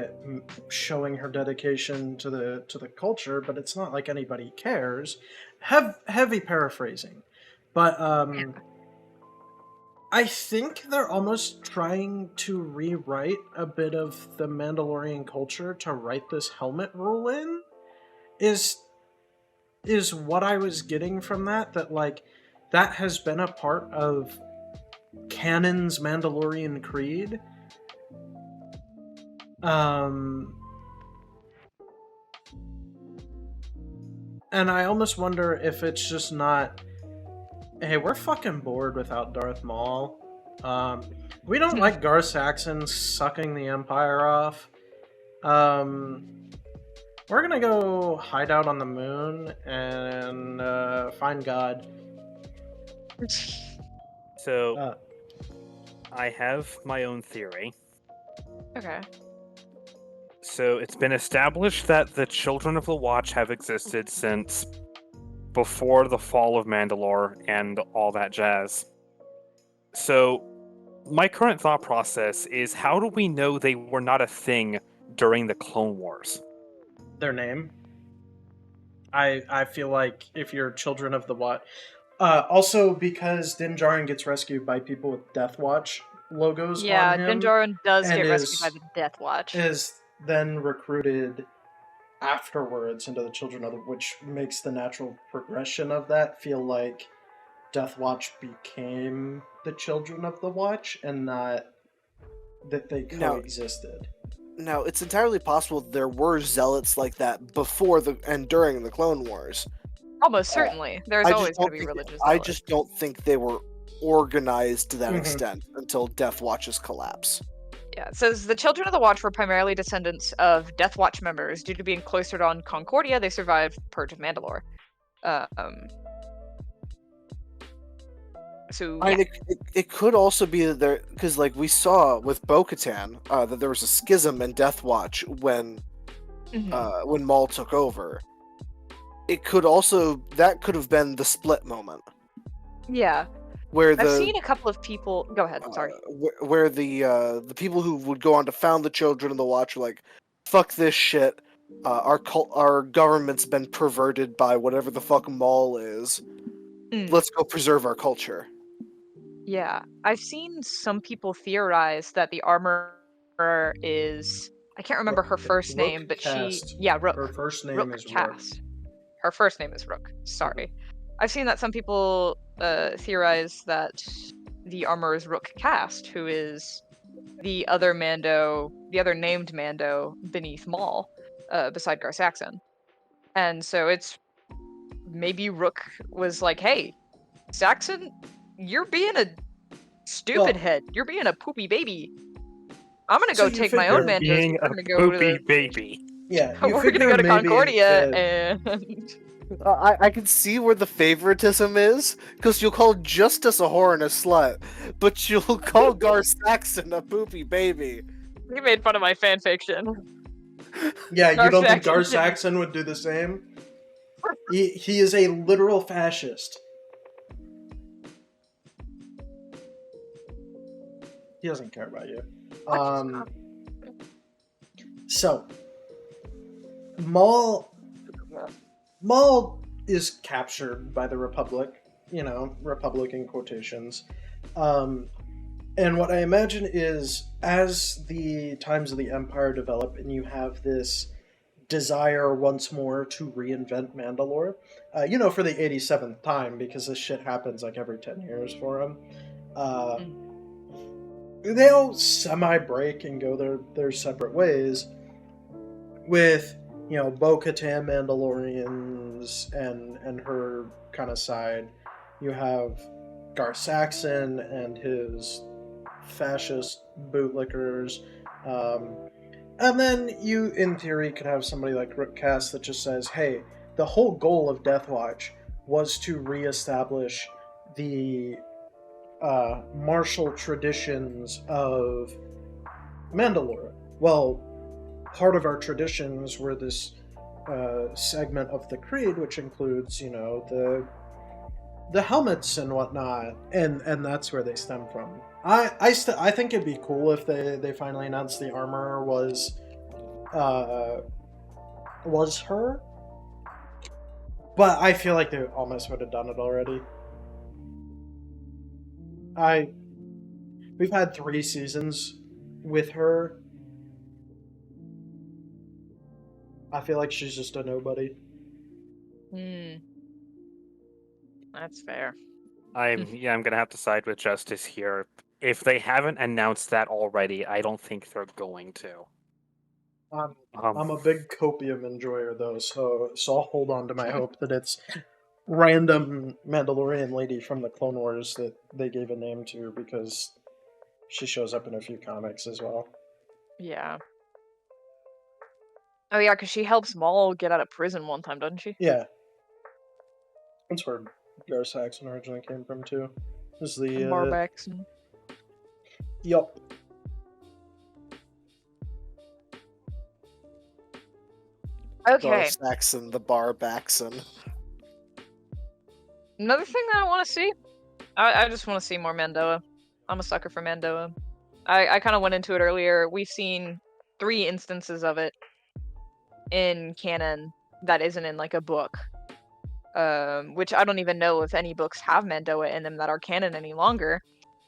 showing her dedication to the culture, but it's not like anybody cares. Heavy paraphrasing, but I think they're almost trying to rewrite a bit of the Mandalorian culture to write this helmet rule in. Is what I was getting from that like that has been a part of canon's Mandalorian creed. And I almost wonder if it's just not, hey, we're fucking bored without Darth Maul. We don't like Gar Saxon sucking the Empire off. We're gonna go hide out on the moon and find God. So, I have my own theory. Okay. So it's been established that the Children of the Watch have existed since before the fall of Mandalore and all that jazz. So my current thought process is, how do we know they were not a thing during the Clone Wars? Their name. I feel like if you're Children of the Watch... also, because Din Djarin gets rescued by people with Death Watch logos Yeah, on him. Din Djarin does and get is- rescued by the Death Watch. Is then recruited afterwards into the Children of the... Which makes the natural progression of that feel like Death Watch became the Children of the Watch and not that they coexisted. Now, it's entirely possible there were zealots like that before and during the Clone Wars. Almost certainly. There's I always just going don't to be think- religious I zealots. just don't think they were organized to that Mhm. extent until Death Watch's collapse. Yeah, it says the Children of the Watch were primarily descendants of Death Watch members. Due to being cloistered on Concordia, they survived Purge of Mandalore. So, I yeah. mean, it could also be that there, because like we saw with Bo-Katan, that there was a schism in Death Watch when Maul took over. It could also that could have been the split moment Yeah. where I've seen a couple of people... Go ahead, sorry. where the people who would go on to found the Children of the Watch were like, "Fuck this shit. Our government's been perverted by whatever the fuck Maul is. Let's go preserve our culture." Yeah. I've seen some people theorize that the armor is... I can't remember her first name, but Cast. Yeah, Rook. Her first name Rook is Rook. Cast. Her first name is Rook. Sorry. I've seen that some people theorize that the Armorer's Rook cast, who is the other named Mando beneath Maul, beside Gar Saxon. And so it's maybe Rook was like, "Hey, Saxon, you're being a stupid Well- head. You're being a poopy baby. I'm gonna So go you take my own figure- Mandos. Being We're a gonna go to poopy the, baby. Yeah, you we're gonna figure go to maybe Concordia that- and I can see where the favoritism is, because you'll call Justice a whore and a slut, but you'll call Gar Saxon a poopy baby. you made fun of my fan fiction. Yeah, you Gar don't think Gar Saxon. Saxon would do the same? He is a literal fascist. He doesn't care about you. So, Maul is captured by the Republic, Republic in quotations. And what I imagine is, as the times of the Empire develop and you have this desire once more to reinvent Mandalore, for the 87th time, because this shit happens like every 10 years for him, they'll semi-break and go their separate ways with, Bo-Katan Mandalorians and her kind of side. You have Gar Saxon and his fascist bootlickers. And then you, in theory, could have somebody like Rick Cass that just says, hey, the whole goal of Death Watch was to reestablish the martial traditions of Mandalore. Well, part of our traditions were this segment of the Creed, which includes, the helmets and whatnot, and that's where they stem from. I think it'd be cool if they finally announced the armor was her, but I feel like they almost would have done it already. We've had 3 seasons with her. I feel like she's just a nobody. That's fair. I'm gonna have to side with Justice here. If they haven't announced that already, I don't think they're going to. I'm a big copium enjoyer though, so I'll hold on to my hope that it's random Mandalorian lady from the Clone Wars that they gave a name to, because she shows up in a few comics as well. Yeah. Oh yeah, because she helps Maul get out of prison one time, doesn't she? Yeah. That's where Gar Saxon originally came from too. Is the Barbacks. Yup. Okay. Gar Saxon, the bar Baxon. Another thing that I want to see, I just want to see more Mandoa. I'm a sucker for Mandoa. I kind of went into it earlier. We've seen 3 instances of it in canon that isn't in like a book, which I don't even know if any books have Mandoa in them that are canon any longer,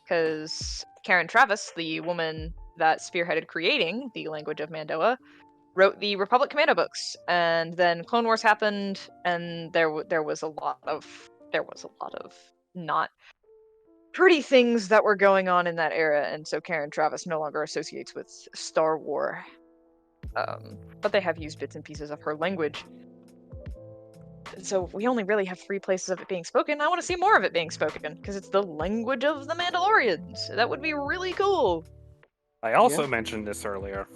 because Karen Travis, the woman that spearheaded creating the language of Mandoa, wrote the Republic Commando books, and then Clone Wars happened, and there was a lot of not pretty things that were going on in that era, and so Karen Travis no longer associates with Star Wars. But they have used bits and pieces of her language. So we only really have 3 places of it being spoken. I want to see more of it being spoken, because it's the language of the Mandalorians. That would be really cool. I also mentioned this earlier.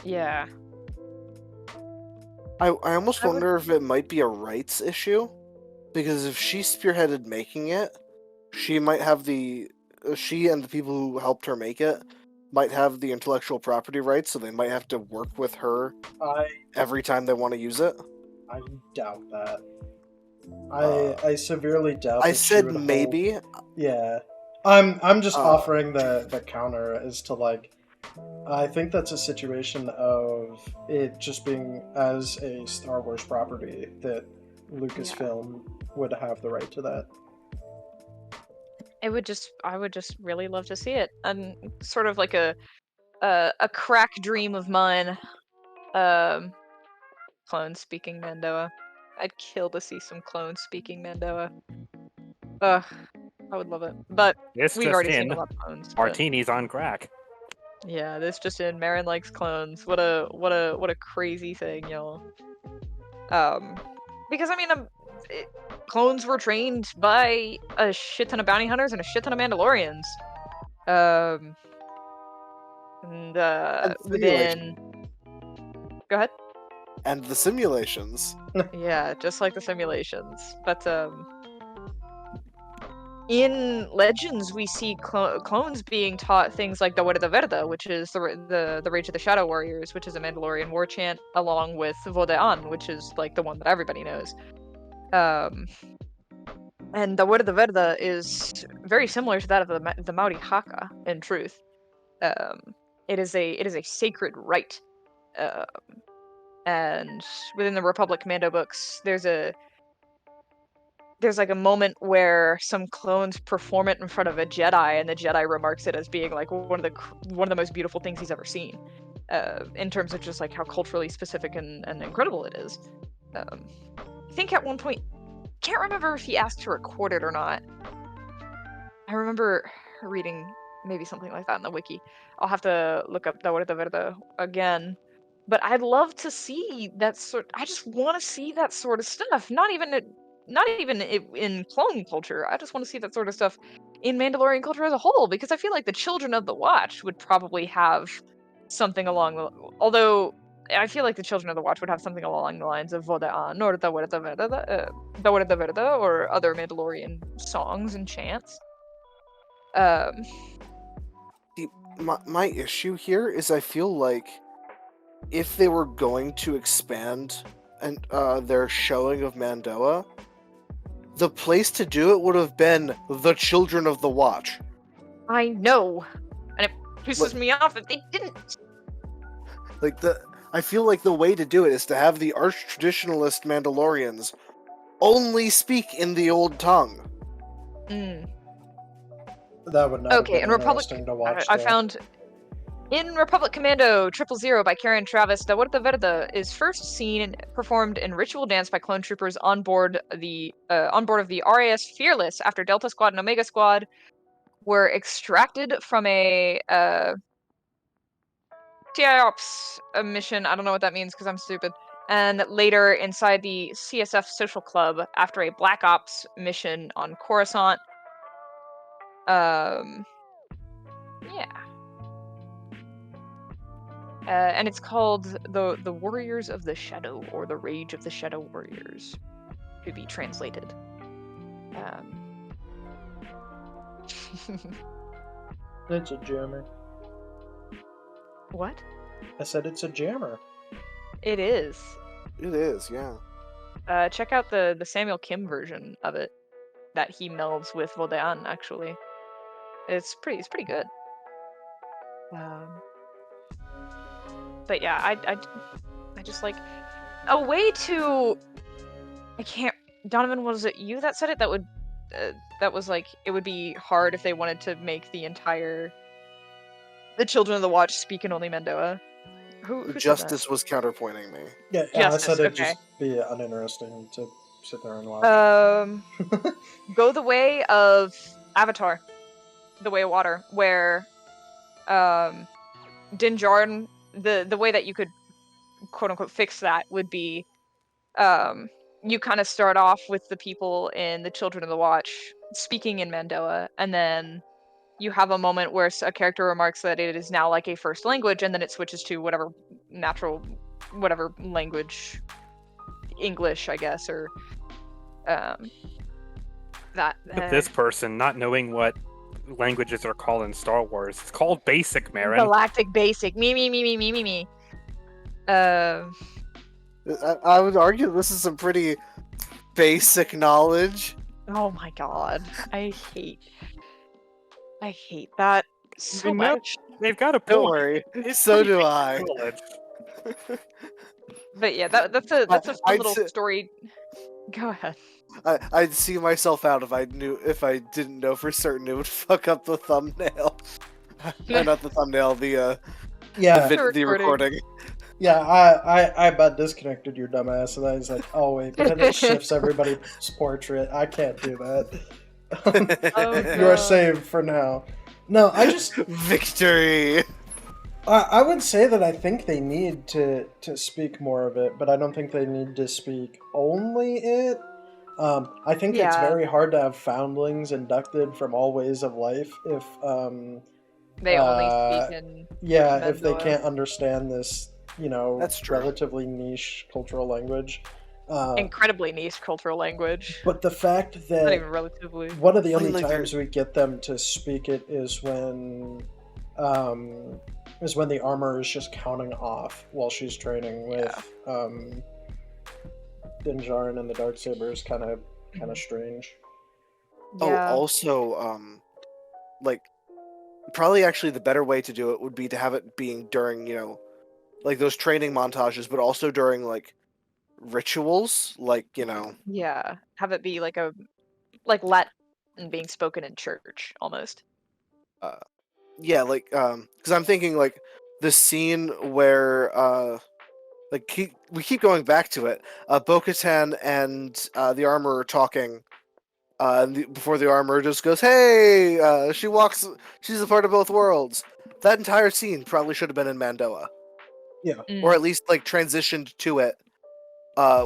Yeah. I almost I would- wonder if it might be a rights issue, because if she spearheaded making it, she might have she and the people who helped her make it might have the intellectual property rights, so they might have to work with her every time they want to use it. I doubt that. I severely doubt. I that she said would maybe. hold- Yeah, I'm just offering the counter as to like, I think that's a situation of it just being as a Star Wars property that Lucasfilm would have the right to that. I would just really love to see it. And sort of like a crack dream of mine. Clones speaking Mandoa. I'd kill to see some clones speaking Mandoa. Ugh. I would love it. But This we've just already seen in, a lot of clones. but- martinis on crack. Yeah, this just in. Marin likes clones. What a crazy thing, y'all. Because I mean, clones were trained by a shit ton of bounty hunters and a shit ton of Mandalorians. And within. Go ahead. And the simulations. Yeah, just like the simulations. But in Legends, we see clones being taught things like the Huerta Verde, which is the Rage of the Shadow Warriors, which is a Mandalorian war chant, along with Vodean, which is like the one that everybody knows. And the Huerta Verde is very similar to that of the Maori Haka, in truth. It is a sacred rite. And within the Republic Commando books, there's like a moment where some clones perform it in front of a Jedi, and the Jedi remarks it as being like one of the most beautiful things he's ever seen, in terms of just like how culturally specific and incredible it is. I think at one point, can't remember if he asked to record it or not. I remember reading maybe something like that in the wiki. I'll have to look up the Huerta Verde again. But I'd love to see that sort. I just want to see that sort of stuff. Not even in clone culture. I just want to see that sort of stuff in Mandalorian culture as a whole, because I feel like the Children of the Watch would probably have something along the. Although I feel like the Children of the Watch would have something along the lines of Vodean or the Huerta Verde, or other Mandalorian songs and chants. My issue here is I feel like if they were going to expand and their showing of Mandoa, the place to do it would have been the Children of the Watch. I know, and it pisses me off if they didn't. I feel like the way to do it is to have the arch traditionalist Mandalorians only speak in the old tongue. That would not Okay, have in been Republic, interesting to watch. I though. found in Republic Commando 000 by Karen Travis, the Huerta Verde is first seen and performed in ritual dance by clone troopers on board of the RAS Fearless after Delta Squad and Omega Squad were extracted from a TI Ops mission. I don't know what that means because I'm stupid. And later inside the CSF Social Club after a Black Ops mission on Coruscant. Yeah. And it's called the Warriors of the Shadow, or the Rage of the Shadow Warriors, to be translated. It's a jammer. What? I said it's a jammer. It is. It is, yeah. Check out the Samuel Kim version of it that he melds with Vodean. Actually, it's pretty good. But yeah, I just like a way to. I can't. Donovan, was it you that said it? That was like it would be hard if they wanted to make the Children of the Watch speak in only Mandoa. Who Justice was counterpointing me. Yeah, Justice, I said it'd okay. just be uninteresting to sit there and watch. Go the way of Avatar, the Way of Water, where Din Djarin, the way that you could quote unquote fix that would be you kind of start off with the people in the Children of the Watch speaking in Mandoa, and then you have a moment where a character remarks that it is now like a first language, and then it switches to whatever language, English, I guess, or that. But this person, not knowing what languages are called in Star Wars, it's called Basic, Marin. Galactic Basic. Me. I would argue this is some pretty basic knowledge. Oh my god, I hate that so You know, much. They've got a Don't point. worry, It's so pretty do basic I. knowledge. But yeah, that's a fun I'd little say- story. Go ahead. I'd see myself out if I didn't know for certain it would fuck up the thumbnail. Not the thumbnail, the Yeah, the recording. yeah. I about disconnected your dumbass, and I was like, oh wait, but then it shifts everybody's portrait. I can't do that. Oh, You are God. saved for now. No, I just Victory. I would say that I think they need to speak more of it, but I don't think they need to speak only it. I think it's Yeah. very hard to have foundlings inducted from all ways of life if They only Uh, speak in yeah, if they Mandoa. can't understand this, That's true. relatively niche cultural language. Incredibly niche cultural language. But the fact Not that even relatively. one of the only Like, times we get them to speak it um, is when the armor is just counting off while she's training with Din Djarin and the Darksaber is kind of strange. Yeah. Oh, also, like, probably actually the better way to do it would be to have it being during, like those training montages, but also during like rituals, like, Yeah. Have it be like Latin being spoken in church almost. yeah, like, because I'm thinking like the scene where, we keep going back to it. Bo-Katan and the armorer talking. Before the armorer just goes, "Hey, she's a part of both worlds." That entire scene probably should have been in Mandoa, or at least like transitioned to it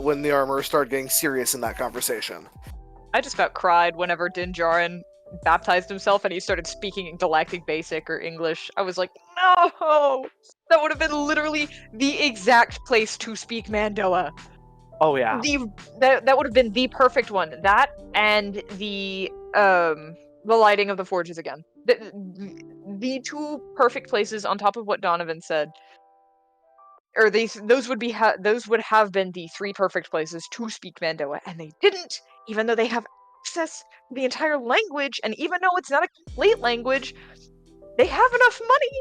when the armorer started getting serious in that conversation. I just about cried whenever Din Djarin baptized himself and he started speaking in Galactic Basic or English. I was like, no! That would have been literally the exact place to speak Mandoa. Oh yeah. That would have been the perfect one. That and the lighting of the forges again. The two perfect places on top of what Donovan said. Or those would have been the three perfect places to speak Mandoa, and they didn't, even though they have access to the entire language, and even though it's not a complete language, they have enough money.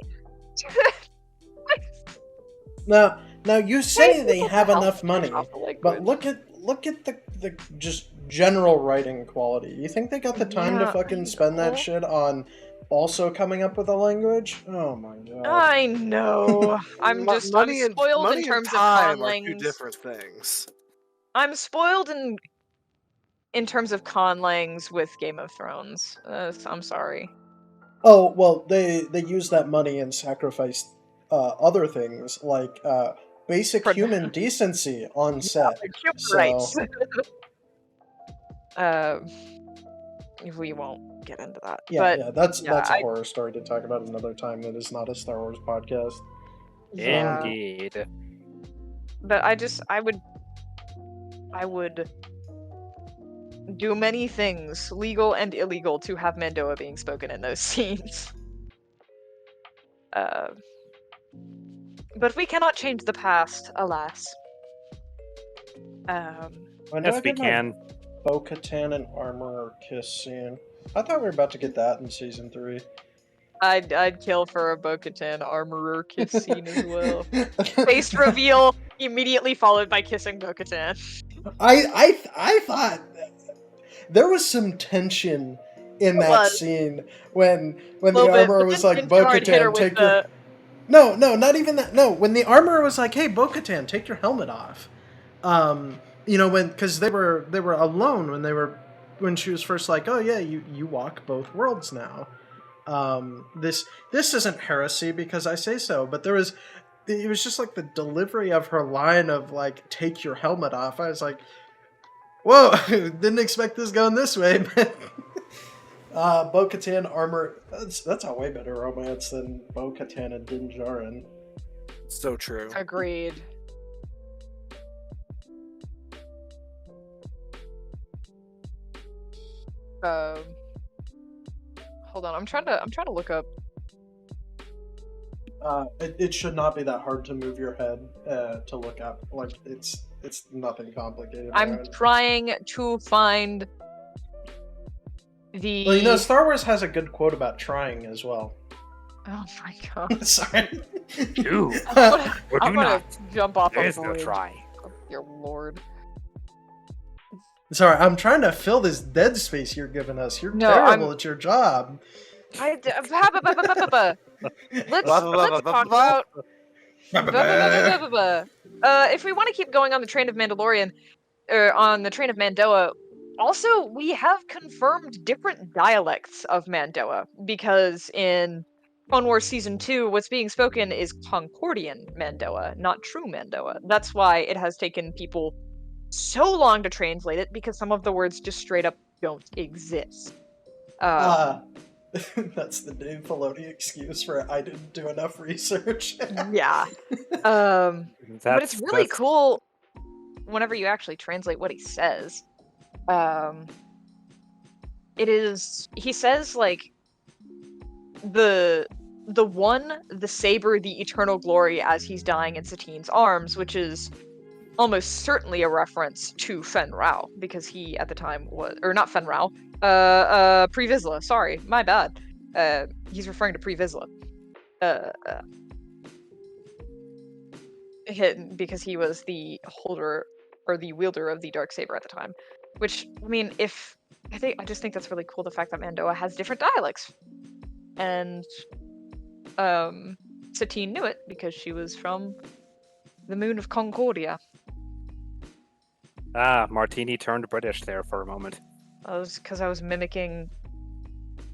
Now you say they have enough money, but But look at the just general writing quality. You think they got the time to Yeah, fucking I spend that know. shit on also coming up with a language? Oh my god. I know. I'm Money and spoiled in money and terms of time are two conlings. different things. I'm spoiled in terms of conlings with Game of Thrones. I'm sorry. Oh well, they use that money and sacrifice other things like basic For human decency on set. human So rights. We won't get into that. But that's yeah, a horror story to talk about another time. That is not a Star Wars podcast. yeah. Indeed. But I would do many things, legal and illegal, to have Mandoa being spoken in those scenes. But we cannot change the past, alas. When do I Yes, we get my can. Bo-Katan and Armorer kiss scene? I thought we were about to get that in season 3. I'd kill for a Bo-Katan armorer kiss scene as well. Face reveal immediately followed by kissing Bo-Katan. I thought there was some tension in that was. scene when the Little bit, armorer but was then like, Din Djarin hit her Bo-Katan, with take your... No, not even that. No, when the armorer was like, "Hey, Bo-Katan, take your helmet off." Because they were alone when she was first like, "Oh yeah, you walk both worlds now." This isn't heresy because I say so, but it was just like the delivery of her line of like, "Take your helmet off." I was like, "Whoa, didn't expect this going this way." But Bo-Katan armor, that's a way better romance than Bo-Katan and Din Djarin. So true. Agreed. Hold on, I'm trying to look up. It should not be that hard to move your head to look up. Like it's nothing complicated. I'm trying to find the. Well, Star Wars has a good quote about trying as well. Oh my god. Sorry. Do. I'm Or do gonna not. jump off There a is no bridge. try. Oh, dear lord. Sorry, I'm trying to fill this dead space you're giving us. You're No, terrible at your job. Let's talk about. If we want to keep going on the train of Mandalorian, or on the train of Mandoa, Also, we have confirmed different dialects of Mandoa, because in Clone Wars Season 2, what's being spoken is Concordian Mandoa, not true Mandoa. That's why it has taken people so long to translate it, because some of the words just straight up don't exist. That's the Dave Filoni excuse for I didn't do enough research. Yeah. But it's really That's- cool whenever you actually translate what he says. He says like the one, the saber, the eternal glory as he's dying in Satine's arms, which is almost certainly a reference to Fen Rao, because he at the time was, or not Fen Rao, Pre Vizsla, sorry, my bad. He's referring to Pre Vizsla. Because he was the holder or the wielder of the dark saber at the time. Which, I mean, I just think that's really cool, the fact that Mandoa has different dialects. And Satine knew it because she was from the moon of Concordia. Martini turned British there for a moment. Because I was mimicking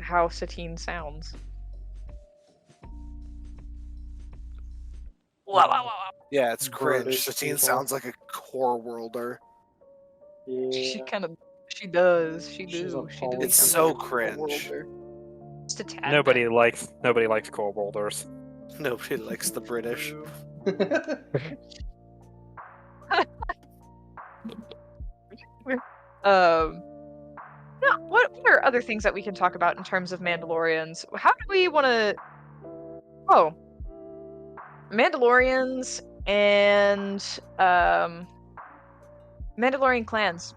how Satine sounds. Yeah, it's cringe. British Satine people. sounds like a core worlder. She Yeah. kind of, she does. She She's do. a She do. It's sound so like a cringe. worlder. Just a tad Nobody bit. likes core worlders. Nobody likes the British. Yeah, what are other things that we can talk about in terms of Mandalorians? How do we want to? Oh, Mandalorians and Mandalorian clans.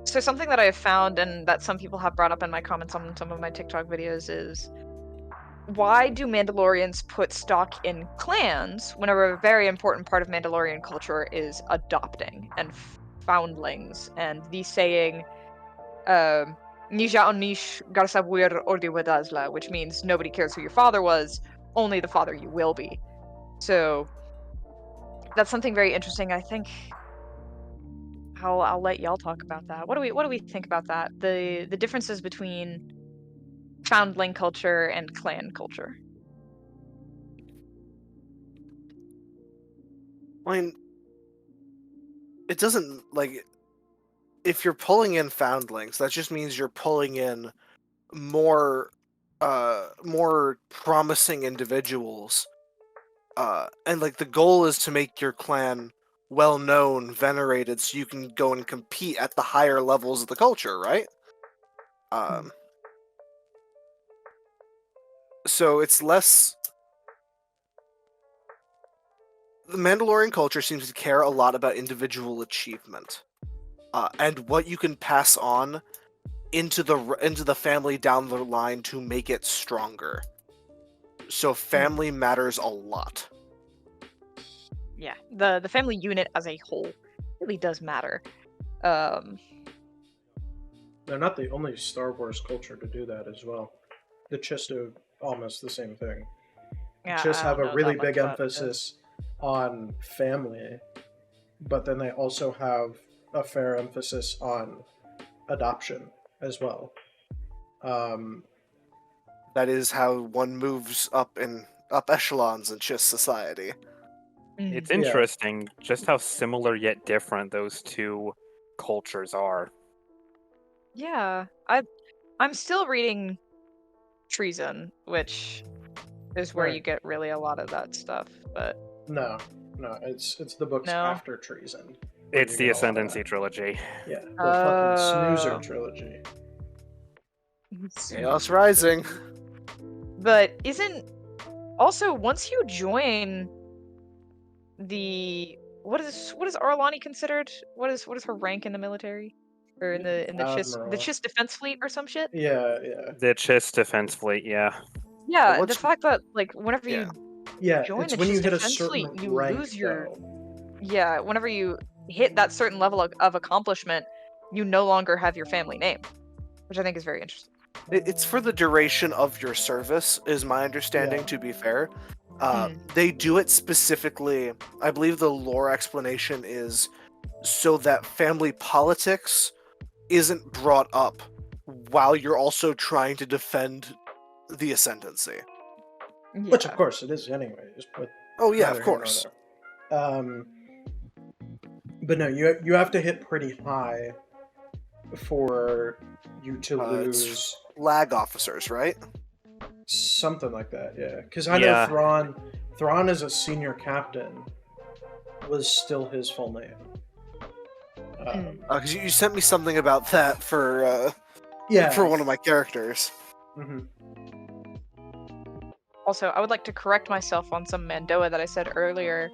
So something that I have found, and that some people have brought up in my comments on some of my TikTok videos, is why do Mandalorians put stock in clans whenever a very important part of Mandalorian culture is adopting and foundlings, and the saying Nija Onish Garsabuir Ordi Wadazla, which means nobody cares who your father was, only the father you will be. So that's something very interesting. I think I'll let y'all talk about that. What do we think about that? The differences between foundling culture and clan culture. I mean, it doesn't, like, if you're pulling in foundlings, that just means you're pulling in more promising individuals. And like the goal is to make your clan well known, venerated, so you can go and compete at the higher levels of the culture, right? So it's less. The Mandalorian culture seems to care a lot about individual achievement, and what you can pass on into the family down the line to make it stronger. So family matters a lot. Yeah, the family unit as a whole really does matter. They're not the only Star Wars culture to do that as well. The Chiss do almost the same thing. The Yeah, Chiss I have don't a know really that much big about emphasis on family, but then they also have a fair emphasis on adoption as well. That is how one moves up echelons in Chiss society. It's Yeah. interesting just how similar yet different those two cultures are. Yeah, I'm still reading Treason, which is where you Right. get really a lot of that stuff. But No, it's the books No? after Treason. where It's you the get a lot of Ascendancy that. trilogy. Yeah, the fucking Snoozer Oh. trilogy. Chaos Rising. But isn't also once you join the what is Arlani considered? What is her rank in the military? Or in the Admiral. Chiss Defense Fleet or some shit? Yeah. The Chiss Defense Fleet, yeah. Yeah, Well, the fact that like whenever Yeah. you Yeah, join it's the when you Chiss hit a Defense certain Fleet, you rank, lose your though. yeah, whenever you hit that certain level of accomplishment, you no longer have your family name, which I think is very interesting. It's for the duration of your service, is my understanding, Yeah. to be fair. Hmm. They do it specifically. I believe the lore explanation is so that family politics isn't brought up while you're also trying to defend the ascendancy. Which, of course, it is anyways. But Oh yeah, neither of here nor course. there. But no, you have to hit pretty high for you to It's lose flag officers, right? something like that. Yeah, because I know Thrawn as a senior captain was still his full name. Because you sent me something about that for Yeah. one of my characters. Mm-hmm. Also, I would like to correct myself on some Mandoa that I said earlier.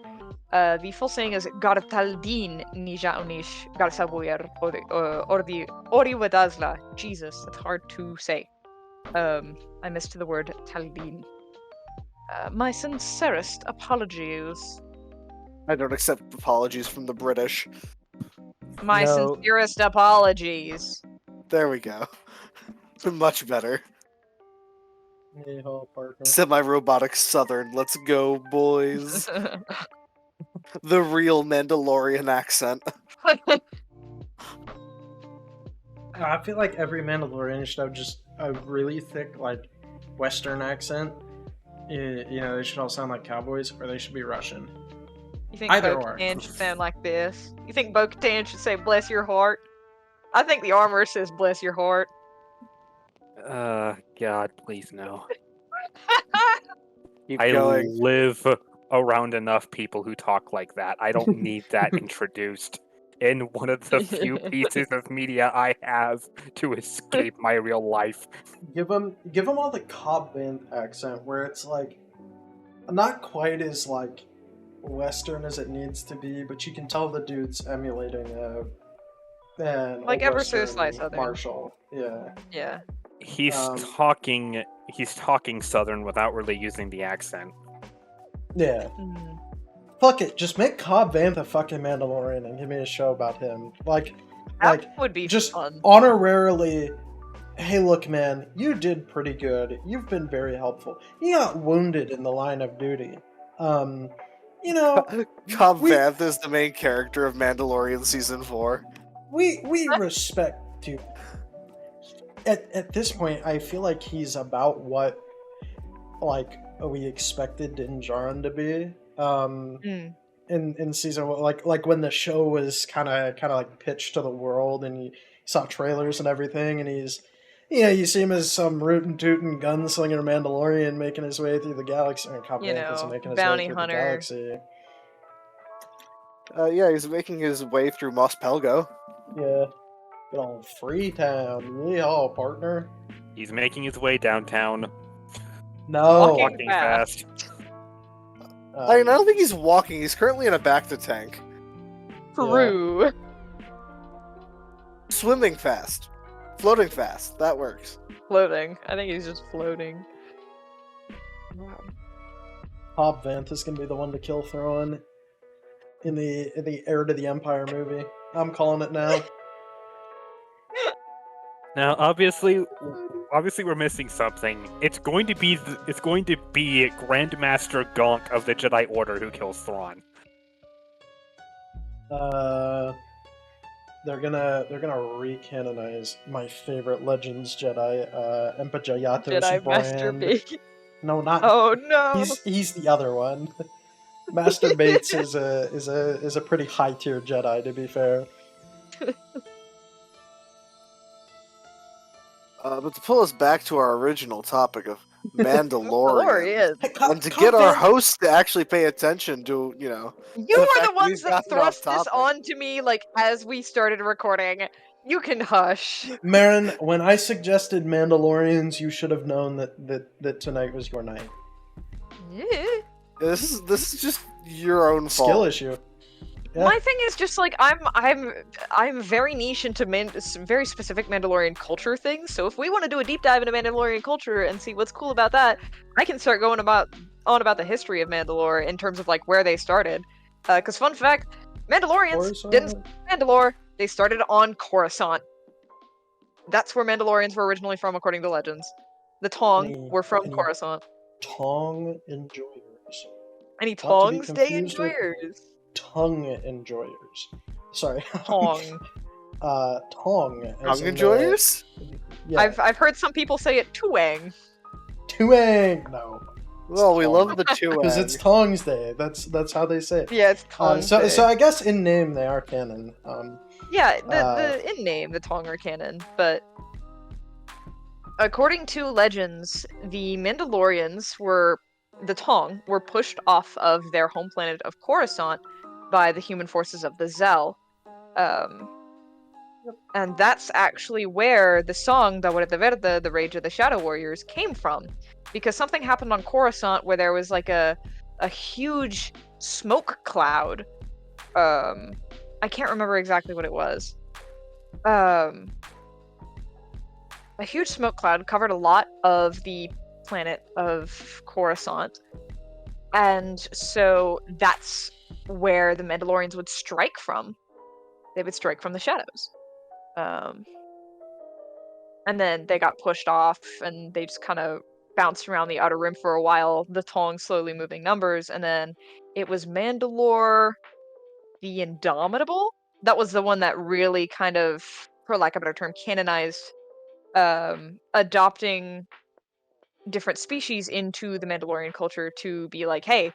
The full saying is Gartaldin Nija Unish Garsabuyer Ordi Wadazla. Jesus, that's hard to say. I missed the word Taldin. My sincerest apologies. I don't accept apologies from the British. My No. sincerest apologies. There we go. Much better. Hey, ho, partner. Semi-robotic Southern. Let's go, boys. The real Mandalorian accent. I feel like every Mandalorian should have just a really thick, like, Western accent. You know, they should all sound like cowboys, or they should be Russian. You think Either Bo-Katan or. should sound like this? You think Bo-Katan should say "bless your heart"? I think the armor says "bless your heart." God, please no. Keep I going. live around enough people who talk like that. I don't need that introduced in one of the few pieces of media I have to escape my real life. Give them all the Cobb Vanth accent, where it's like not quite as like Western as it needs to be, but you can tell the dude's emulating an Like old ever so Western slight Southern. marshal. Yeah. Yeah. He's Um, talking Southern without really using the accent. Yeah. Fuck it, just make Cobb Vanth a fucking Mandalorian and give me a show about him. Like That would be just fun. honorarily, hey, look, man, you did pretty good. You've been very helpful. You got wounded in the line of duty. You know, Cobb we- Vanth is the main character of Mandalorian Season 4. we respect you. At this point, I feel like he's about what, like, we expected Din Djarin to be. In season one, like when the show was kind of like pitched to the world, and you saw trailers and everything, and he's, you see him as some rootin' tootin' gunslinger Mandalorian making his way through the galaxy. And Cobb You Vanth isn't know, making his bounty way through hunter. the galaxy. Yeah, he's making his way through Mos Pelgo. Yeah, good old Freetown. Yeehaw, partner. He's making his way downtown, No, Walking fast. I mean, I don't think he's walking. He's currently in a bacta tank. True. Swimming fast. Floating fast. That works. Floating. I think he's just floating. Cobb Vanth is gonna be the one to kill Thrawn in the Heir to the Empire movie. I'm calling it now. Now, obviously, we're missing something. It's going to be Grandmaster Gonk of the Jedi Order who kills Thrawn. They're gonna recanonize my favorite Legends Jedi, Empajayato's Jedi Master brand. B. No, not. Oh no. He's the other one. Master Bates is a pretty high tier Jedi, to be fair. But to pull us back to our original topic of Mandalorian, Mandalorian. and to get our hosts to actually pay attention to, You The are fact the that ones we've that gotten off thrust this topic. onto me, like, as we started recording. You can hush. Marin, when I suggested Mandalorians, you should have known that tonight was your night. Yeah. this is just your own fault. Skill issue. Yeah. My thing is just like I'm very niche into very specific Mandalorian culture things. So if we want to do a deep dive into Mandalorian culture and see what's cool about that, I can start going on about the history of Mandalore in terms of like where they started. Because fun fact, Mandalorians didn't start in Mandalore. They started on Coruscant. That's where Mandalorians were originally from, according to legends. The Tong were from Coruscant. Tong enjoyers. Any Not to be Tongs Day confused with enjoyers? Tongue enjoyers. Sorry. Tong. Tong. As Tongue in enjoyers? Yeah. I've heard some people say it Tuang. Tuang. No. Well, we Tong. love the two. Because it's Tong's Day. That's how they say it. Yeah, it's Tong. So I guess in name they are canon. Yeah, the in name the Tong are canon, but according to legends, the Mandalorians the Tong were pushed off of their home planet of Coruscant by the human forces of the Zell. And that's actually where the song Da Muerte Verde, the Rage of the Shadow Warriors, came from. Because something happened on Coruscant where there was like a huge smoke cloud. I can't remember exactly what it was. A huge smoke cloud covered a lot of the planet of Coruscant. And so that's where the Mandalorians would strike from. They would strike from the shadows. And then they got pushed off and they just kind of bounced around the Outer Rim for a while, the Tong slowly moving numbers, and then it was Mandalore the Indomitable. That was the one that really kind of, for lack of a better term, canonized adopting different species into the Mandalorian culture to be like, hey,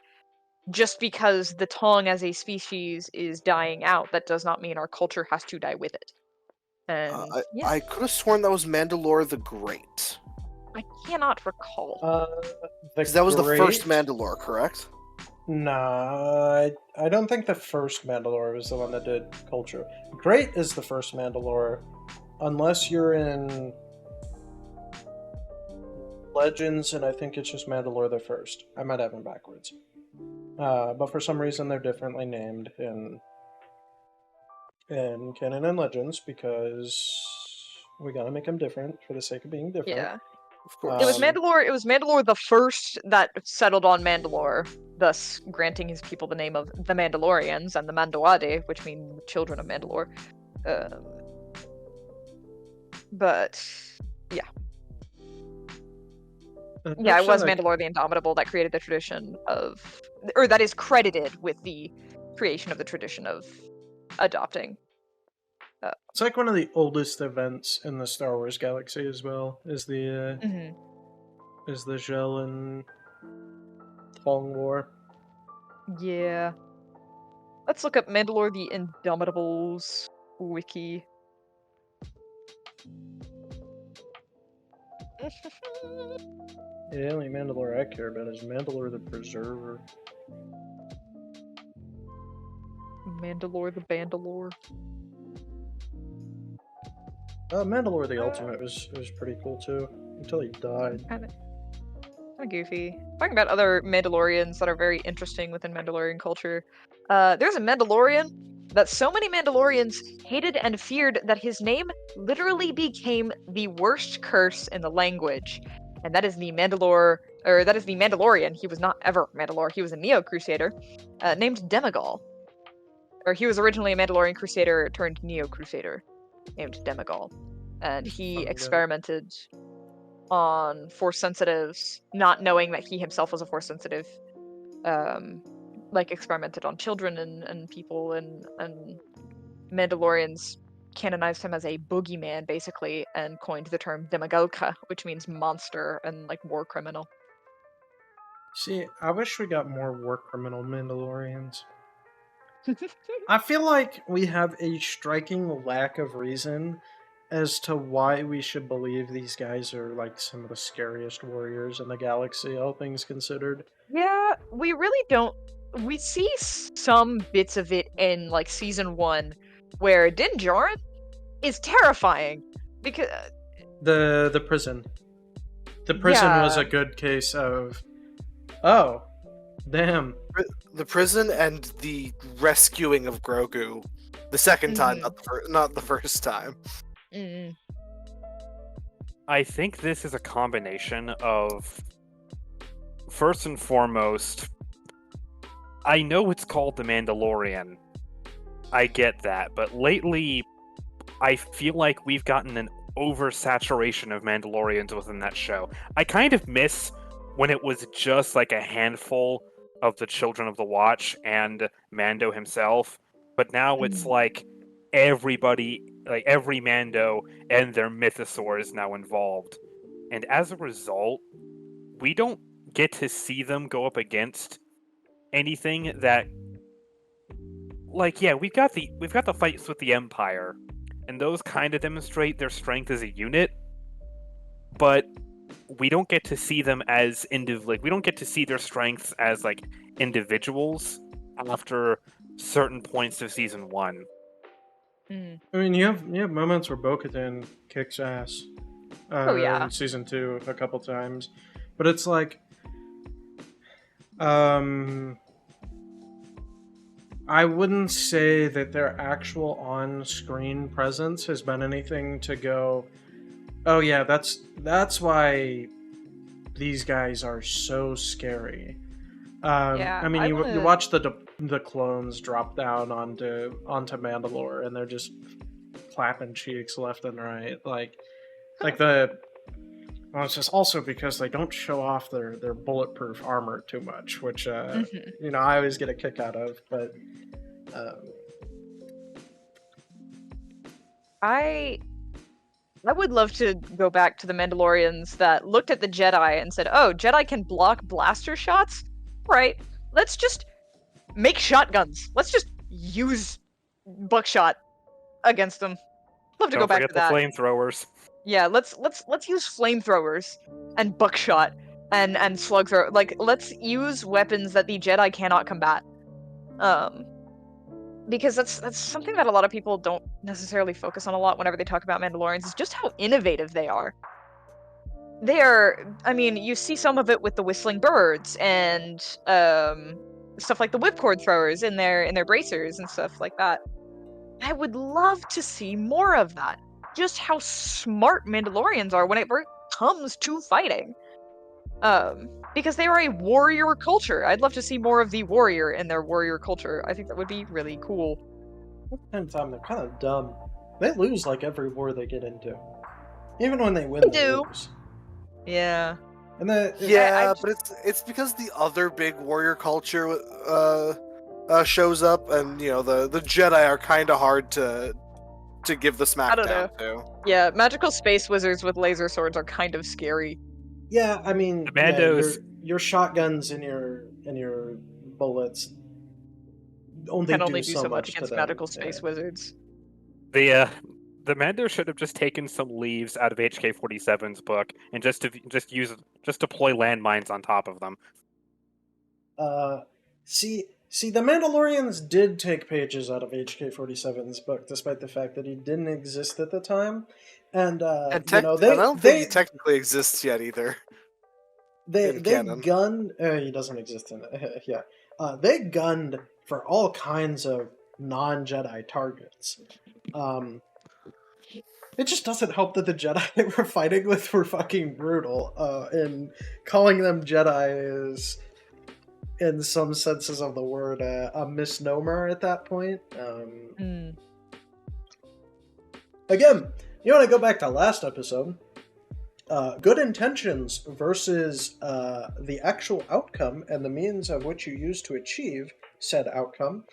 just because the Tong as a species is dying out, that does not mean our culture has to die with it. And I could have sworn that was Mandalore the Great. I cannot recall. Because that was the first Mandalore, correct? Nah, I don't think the first Mandalore was the one that did culture. Great is the first Mandalore, unless you're in Legends, and I think it's just Mandalore the first. I might have them backwards. But for some reason they're differently named in canon and Legends, because we gotta make them different for the sake of being different. Yeah. Of course. It was Mandalore the first that settled on Mandalore, thus granting his people the name of the Mandalorians and the Mandoade, which mean children of Mandalore. But yeah. Yeah, it was Mandalore the Indomitable that created the tradition of, or that is credited with the creation of the tradition of adopting. It's like one of the oldest events in the Star Wars galaxy as well, is the Zhel and Tong War. Yeah. Let's look up Mandalore the Indomitable's wiki. The only Mandalore I care about is Mandalore the Preserver. Mandalore the Bandalore. Mandalore the Ultimate was pretty cool too, until he died. Kind of goofy. Talking about other Mandalorians that are very interesting within Mandalorian culture. There's a Mandalorian that so many Mandalorians hated and feared that his name literally became the worst curse in the language. And that is the Mandalorian. He was not ever Mandalore. He was a Neo Crusader, named Demagal. Or he was originally a Mandalorian Crusader turned Neo Crusader, named Demagal. And he experimented on Force sensitives, not knowing that he himself was a Force sensitive. Experimented on children and people, and Mandalorians canonized him as a boogeyman, basically, and coined the term Demagoka, which means monster and, war criminal. See, I wish we got more war criminal Mandalorians. I feel like we have a striking lack of reason as to why we should believe these guys are, some of the scariest warriors in the galaxy, all things considered. Yeah, we really don't. We see some bits of it in, Season 1, where Din Djarin is terrifying, because... The prison. The prison was a good case of... Oh, damn. The prison and the rescuing of Grogu. The second time, not the first time. Mm-hmm. I think this is a combination of, first and foremost, I know it's called The Mandalorian. I get that, but lately, I feel like we've gotten an oversaturation of Mandalorians within that show. I kind of miss when it was just a handful of the Children of the Watch and Mando himself. but now it's like everybody, like every Mando and their mythosaur is now involved. And as a result, we don't get to see them go up against anything that, like, yeah, we've got the fights with the Empire, and those kind of demonstrate their strength as a unit, but we don't get to see them as we don't get to see their strengths as like individuals after certain points of season 1. Mm. I mean, you have moments where Bo-Katan kicks ass. Oh, yeah. In season 2 a couple times, but it's like, I wouldn't say that their actual on-screen presence has been anything to go, oh yeah, that's why these guys are so scary. Yeah, I mean, I you wanna- watch the clones drop down onto Mandalore, and they're just clapping cheeks left and right, like the. Well, it's just also because they don't show off their bulletproof armor too much, which Mhm. I always get a kick out of. But I would love to go back to the Mandalorians that looked at the Jedi and said, "Oh, Jedi can block blaster shots? Right. Let's just make shotguns. Let's just use buckshot against them." Love to Don't go back forget to the that. flamethrowers. Yeah, let's use flamethrowers and buckshot and slug throw. Like, let's use weapons that the Jedi cannot combat. Because that's something that a lot of people don't necessarily focus on a lot whenever they talk about Mandalorians, is just how innovative they are. They are, I mean, you see some of it with the whistling birds and stuff like the whipcord throwers in their bracers and stuff like that. I would love to see more of that. Just how smart Mandalorians are whenever it comes to fighting. Because they are a warrior culture. I'd love to see more of the warrior in their warrior culture. I think that would be really cool. at the same time, they're kind of dumb. They lose like every war they get into, even when they win. They They do. lose. Yeah. And Yeah, but it's because the other big warrior culture shows up, and you know the Jedi are kind of hard to give the smackdown to. Yeah, magical space wizards with laser swords are kind of scary. yeah, I mean, The Mandos- your shotguns and your bullets Can only do so so much to against them. magical space Yeah. wizards. The Mando should have just taken some leaves out of HK-47's book and just deploy landmines on top of them. See, the Mandalorians did take pages out of HK-47's book, despite the fact that he didn't exist at the time, and And you know, I don't think he technically exists yet either. They canon. gunned. He doesn't exist in it. Yeah, they gunned for all kinds of non-Jedi targets. It just doesn't help that the Jedi they were fighting with were fucking brutal. And calling them Jedi is, in some senses of the word, a misnomer at that point. Again, you want to go back to last episode. Good intentions versus the actual outcome and the means of which you use to achieve said outcome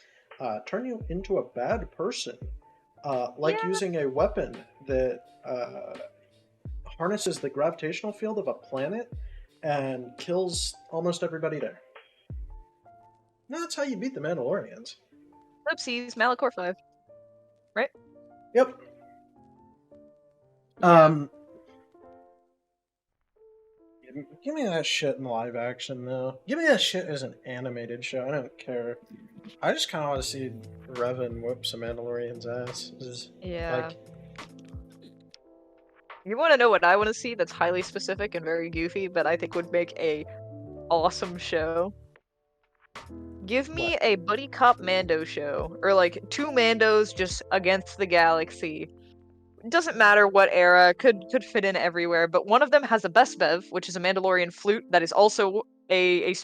turn you into a bad person. Using a weapon that harnesses the gravitational field of a planet and kills almost everybody there. No, that's how you beat the Mandalorians. Oopsies, Malachor 5. Right? Yep. Yeah. Give me that shit in live action now. Give me that shit as an animated show. I don't care. I just kind of want to see Revan whip some Mandalorian's ass. Yeah. You want to know what I want to see that's highly specific and very goofy, but I think would make a awesome show? Give me a buddy cop Mando show, or like 2 Mandos just against the galaxy. Doesn't matter what era, could fit in everywhere, but one of them has a Besplev, which is a Mandalorian flute that is also they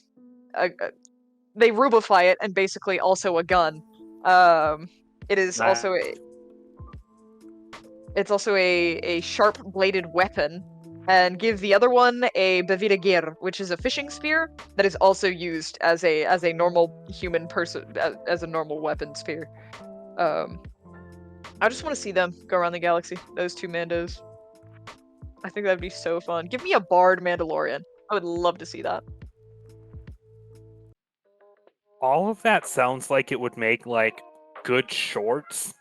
rubify it and basically also a gun. It is also a sharp bladed weapon, and give the other one a Bevita Gir, which is a fishing spear that is also used as a normal human person, as a normal weapon spear. I just want to see them go around the galaxy. Those two Mandos. I think that'd be so fun. Give me a Bard Mandalorian. I would love to see that. All of that sounds like it would make like good shorts,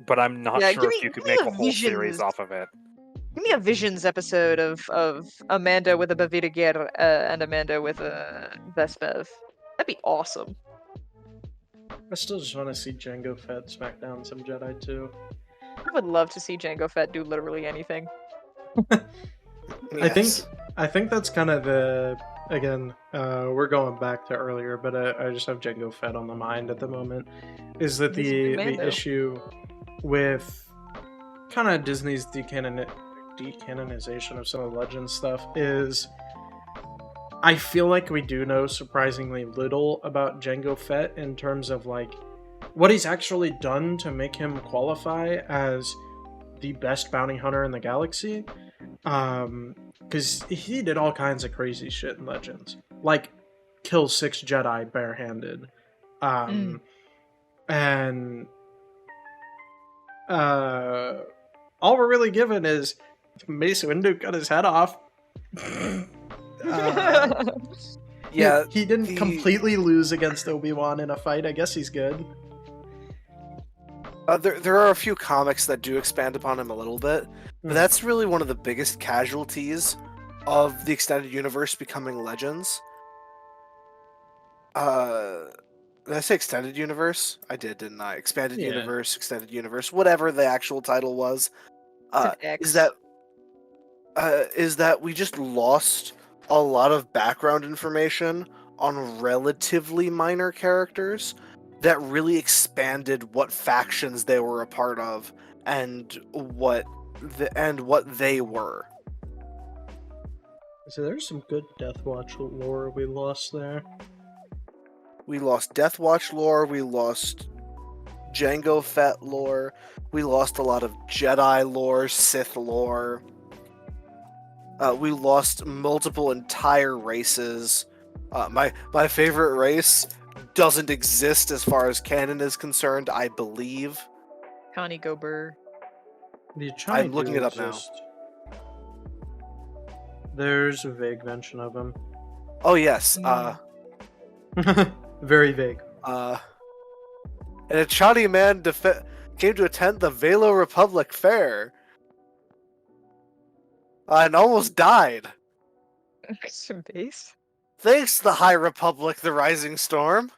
but I'm not Yeah, sure if you could make a whole series off of it. Give me a Visions episode of a Mando with a Bavita Guerra and a Mando with a Vespev. That'd be awesome. I still just want to see Jango Fett smack down some Jedi too. I would love to see Jango Fett do literally anything. Yes. I think that's kind of the we're going back to earlier, but I just have Jango Fett on the mind at the moment. Is that He's a good man, the though. issue with kind of Disney's decanonization of some of the Legends stuff is I feel like we do know surprisingly little about Jango Fett in terms of like what he's actually done to make him qualify as the best bounty hunter in the galaxy. Because he did all kinds of crazy shit in Legends, like kill 6 Jedi barehanded, and all we're really given is Mace Windu cut his head off. Yeah, he didn't completely lose against Obi-Wan in a fight. I guess he's good. there are a few comics that do expand upon him a little bit, but that's really one of the biggest casualties of the extended universe becoming Legends. Did I say extended universe? I did, didn't I? Expanded Yeah. universe, extended universe, whatever the actual title was. It's an X. Is that we just lost a lot of background information on relatively minor characters that really expanded what factions they were a part of and what they were. So there's some good Death Watch lore we lost there. We lost Death Watch lore, we lost Jango Fett lore, we lost a lot of Jedi lore, Sith lore. We lost multiple entire races. My favorite race doesn't exist as far as canon is concerned, I believe. Connie Gober. The I'm looking do it up now. exist. There's a vague mention of him. Oh yes, Very vague. an Achani man came to attend the Velo Republic Fair and almost died. Some base. Thanks, the High Republic, the Rising Storm.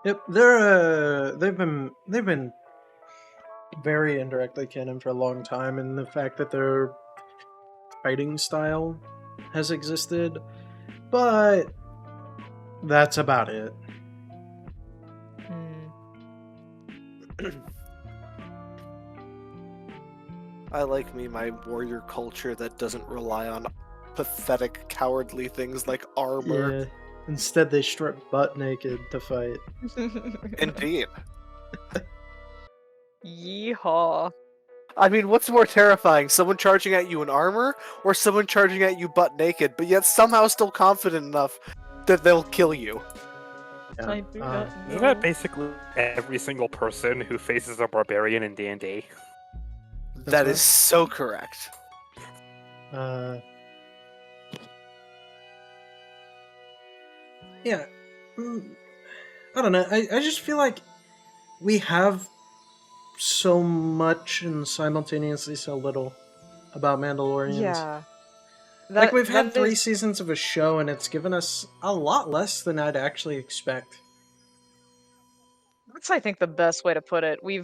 Yep, they've been very indirectly canon for a long time, and the fact that their fighting style has existed, but that's about it. I like me my warrior culture that doesn't rely on pathetic, cowardly things like armor. Yeah. Instead, they strip butt naked to fight. Indeed. Yeehaw. I mean, what's more terrifying? Someone charging at you in armor, or someone charging at you butt naked, but yet somehow still confident enough that they'll kill you? Yeah. I do not Isn't know. that basically every single person who faces a barbarian in D&D? That right. is so correct. Yeah. I don't know. I just feel like we have so much and simultaneously so little about Mandalorians. Yeah. Like, we've had that 3 is- seasons of a show, and it's given us a lot less than I'd actually expect. That's, I think, the best way to put it. We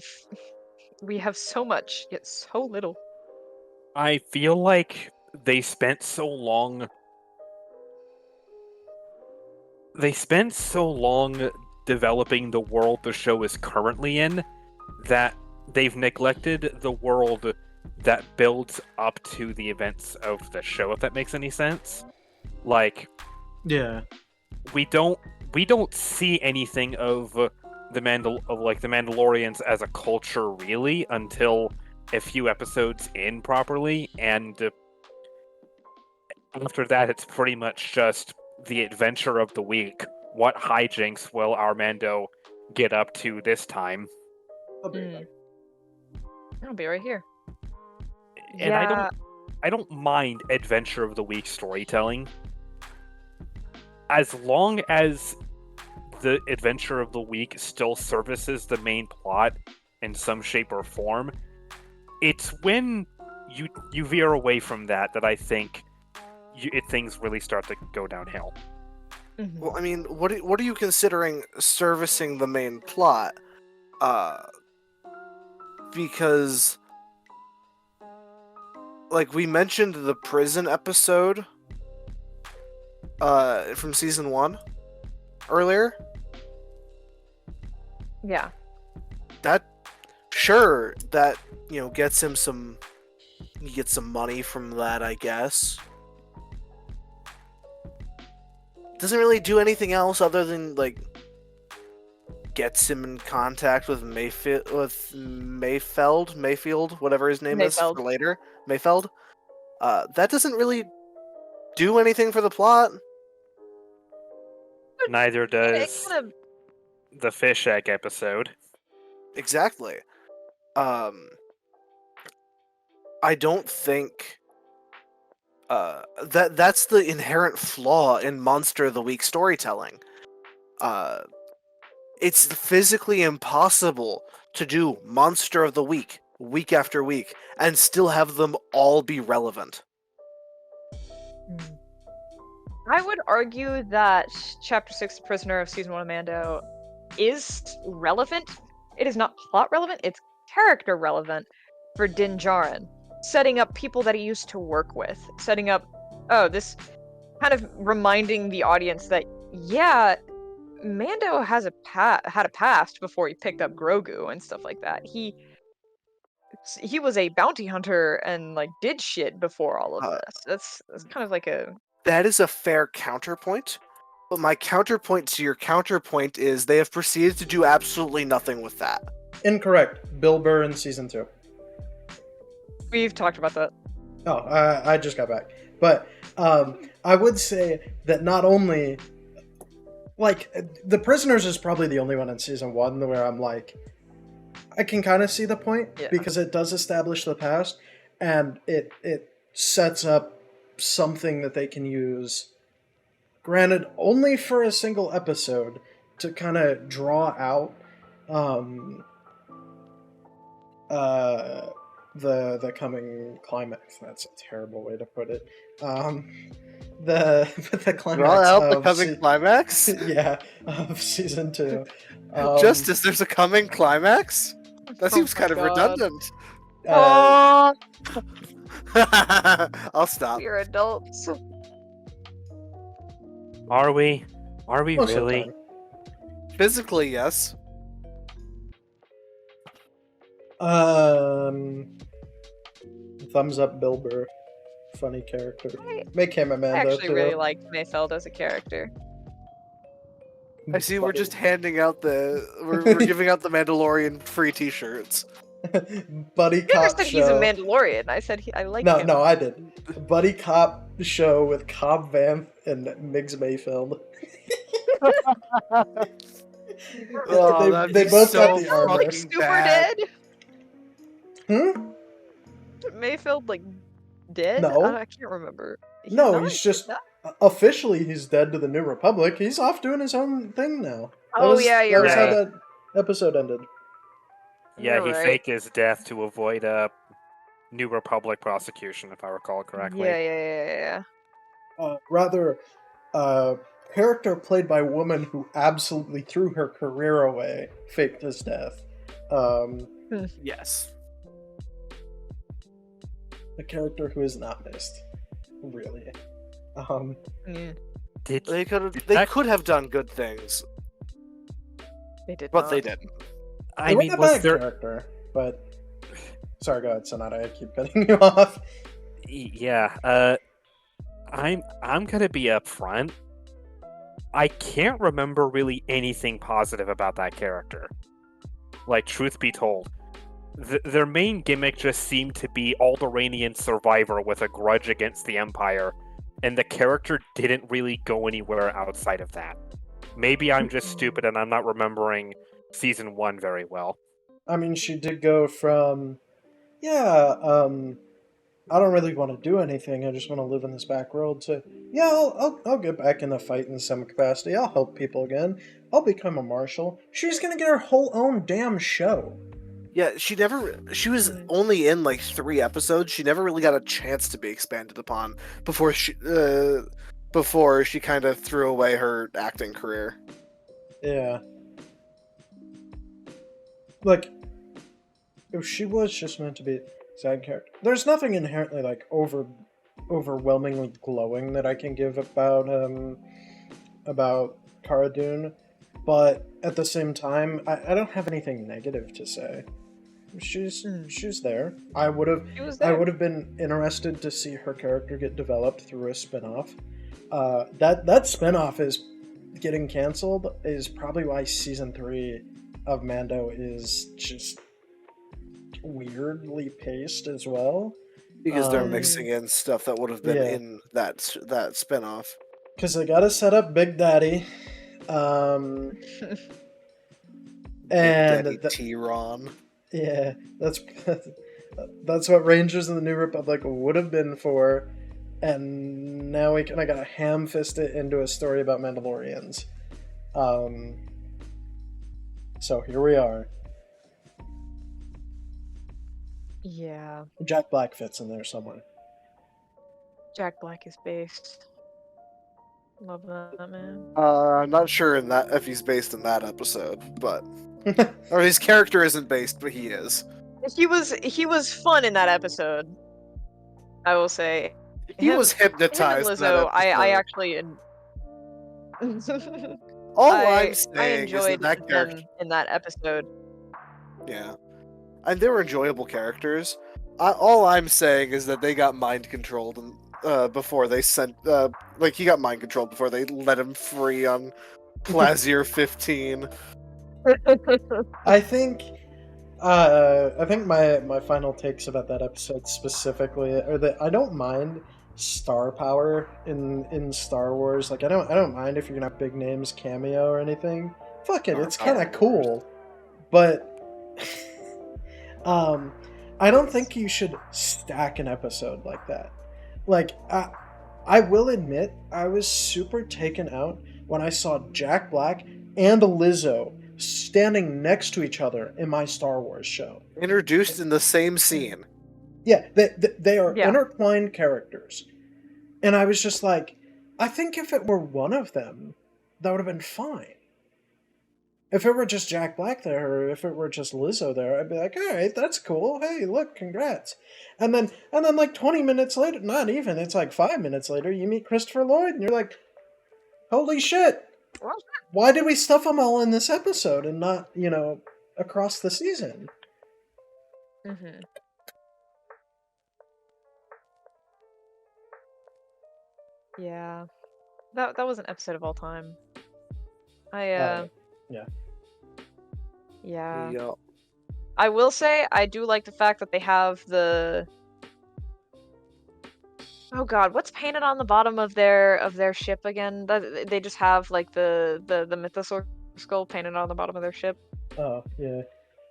have so much, yet so little. I feel like they spent so long developing the world the show is currently in that they've neglected the world that builds up to the events of the show, if that makes any sense. Like, Yeah. we don't see anything of the Mandalorians as a culture really until a few episodes in properly, and after that it's pretty much just the adventure of the week what hijinks will our Mando get up to this time. I'll be right back. I'll be right here. And I don't mind Adventure of the Week storytelling, as long as the Adventure of the Week still services the main plot in some shape or form. It's when you veer away from that I think things really start to go downhill. Mhm. Well, I mean, what are you considering servicing the main plot? Because, like, we mentioned the prison episode from season 1 earlier. Yeah. That gets him some. He gets some money from that, I guess. Doesn't really do anything else other than like gets him in contact with Mayfield, whatever his name is for later. Mayfeld. That doesn't really do anything for the plot. Neither It does kind of the fish egg episode. Exactly. I don't think that's the inherent flaw in Monster of the Week storytelling. It's physically impossible to do Monster of the Week week after week and still have them all be relevant. I would argue that Chapter 6, Prisoner of Season 1 of Mando, is relevant. It is not plot relevant, it's character relevant for Din Djarin. Setting up people that he used to work with. Setting up, this kind of reminding the audience that, yeah, Mando had a past before he picked up Grogu and stuff like that. He was a bounty hunter and like did shit before all of this. That's kind of like a... That is a fair counterpoint, but my counterpoint to your counterpoint is they have proceeded to do absolutely nothing with that. Incorrect. Bill Burr in season 2. We've talked about that. Oh, I just got back. But I would say that not only... Like, The Prisoners is probably the only one in season 1 where I'm like, I can kind of see the point, because it does establish the past, and it sets up something that they can use, granted, only for a single episode, to kind of draw out the coming climax. That's a terrible way to put it. The climax The coming climax? Yeah, of season 2. Justice, there's a coming climax? That seems kind of redundant. Oh, I'll stop. you're adults. Are we? Are we Most of the really? time. Physically, yes. Thumbs up, Bill Burr. Funny character. I Make him a I Mando actually too. really liked Mayfeld as a character. I see we're just handing out we're giving out the Mandalorian free t-shirts. Buddy You never cop said show. he's a Mandalorian. I said I like him. No, I did. Buddy cop show with Cobb Vanth and Miggs Mayfield. Oh, that'd they be both so got the armor. fucking Like super bad. dead. Hmm? Mayfield like dead? No. I can't remember. No, not? he's just not? officially he's dead to the New Republic. He's off doing his own thing now. Oh, yeah, you're that was right. how that episode ended. Yeah, You're he right. faked his death to avoid a New Republic prosecution, if I recall correctly. Yeah. Rather, character played by a woman who absolutely threw her career away faked his death. Yes. A character who is not missed, really. Yeah. Did They Did they that- could have done good things, They did but not. they didn't. I They mean, weren't a was bad there? character, but sorry, go ahead, Sonata. I keep cutting you off. Yeah. I'm gonna be upfront. I can't remember really anything positive about that character. Like, truth be told, their main gimmick just seemed to be Alderaanian survivor with a grudge against the Empire, and the character didn't really go anywhere outside of that. Maybe I'm just stupid and I'm not remembering season 1 very well. I mean, she did go from, yeah, I don't really want to do anything. I just want to live in this back world. To, yeah, I'll get back in the fight in some capacity. I'll help people again. I'll become a marshal. She's gonna get her whole own damn show. Yeah, she was only in like 3 episodes. She never really got a chance to be expanded upon before she kind of threw away her acting career. Yeah. Like, if she was just meant to be a side character, there's nothing inherently like overwhelmingly glowing that I can give about Cara Dune, but at the same time, I don't have anything negative to say. She's there. I would have been interested to see her character get developed through a spin-off. That spin-off is getting canceled is probably why season 3 of Mando is just weirdly paced as well. Because they're mixing in stuff that would have been Yeah. in that spin-off. Because they gotta set up Big Daddy. And Daddy T-Ron. yeah, that's what Rangers of the New Republic would have been for, and now we kind of gotta ham-fist it into a story about Mandalorians. So here we are. Yeah, Jack Black fits in there somewhere. Jack Black is based. Love that, man. I'm not sure if he's based in that episode, but or his character isn't based, but he is. He was fun in that episode. I will say. He was hypnotized. Him in that and Lizzo, I episode. actually. All I I'm saying enjoyed is that character. them in that episode. Yeah, and they were enjoyable characters. All I'm saying is that they got mind controlled and before they sent he got mind controlled before they let him free on Plazier 15. I think my final takes about that episode specifically are that I don't mind star power in Star Wars. Like I don't mind if you're gonna have big names cameo or anything. Fuck it, it's kind of cool. But I don't think you should stack an episode like that. Like I will admit I was super taken out when I saw Jack Black and Lizzo standing next to each other in my Star Wars show. Introduced in the same scene. Yeah, they are intertwined characters. And I was just like, I think if it were one of them, that would have been fine. If it were just Jack Black there, or if it were just Lizzo there, I'd be like, all right, that's cool. Hey, look, congrats. And then like 20 minutes later, not even, it's like 5 minutes later, you meet Christopher Lloyd, and you're like, holy shit. Why did we stuff them all in this episode and not, across the season? Mm-hmm. Yeah, that was an episode of all time. Yeah. Yeah. I will say I do like the fact that they have the. Oh God, what's painted on the bottom of their ship again? They just have like the mythosaur skull painted on the bottom of their ship. Oh yeah,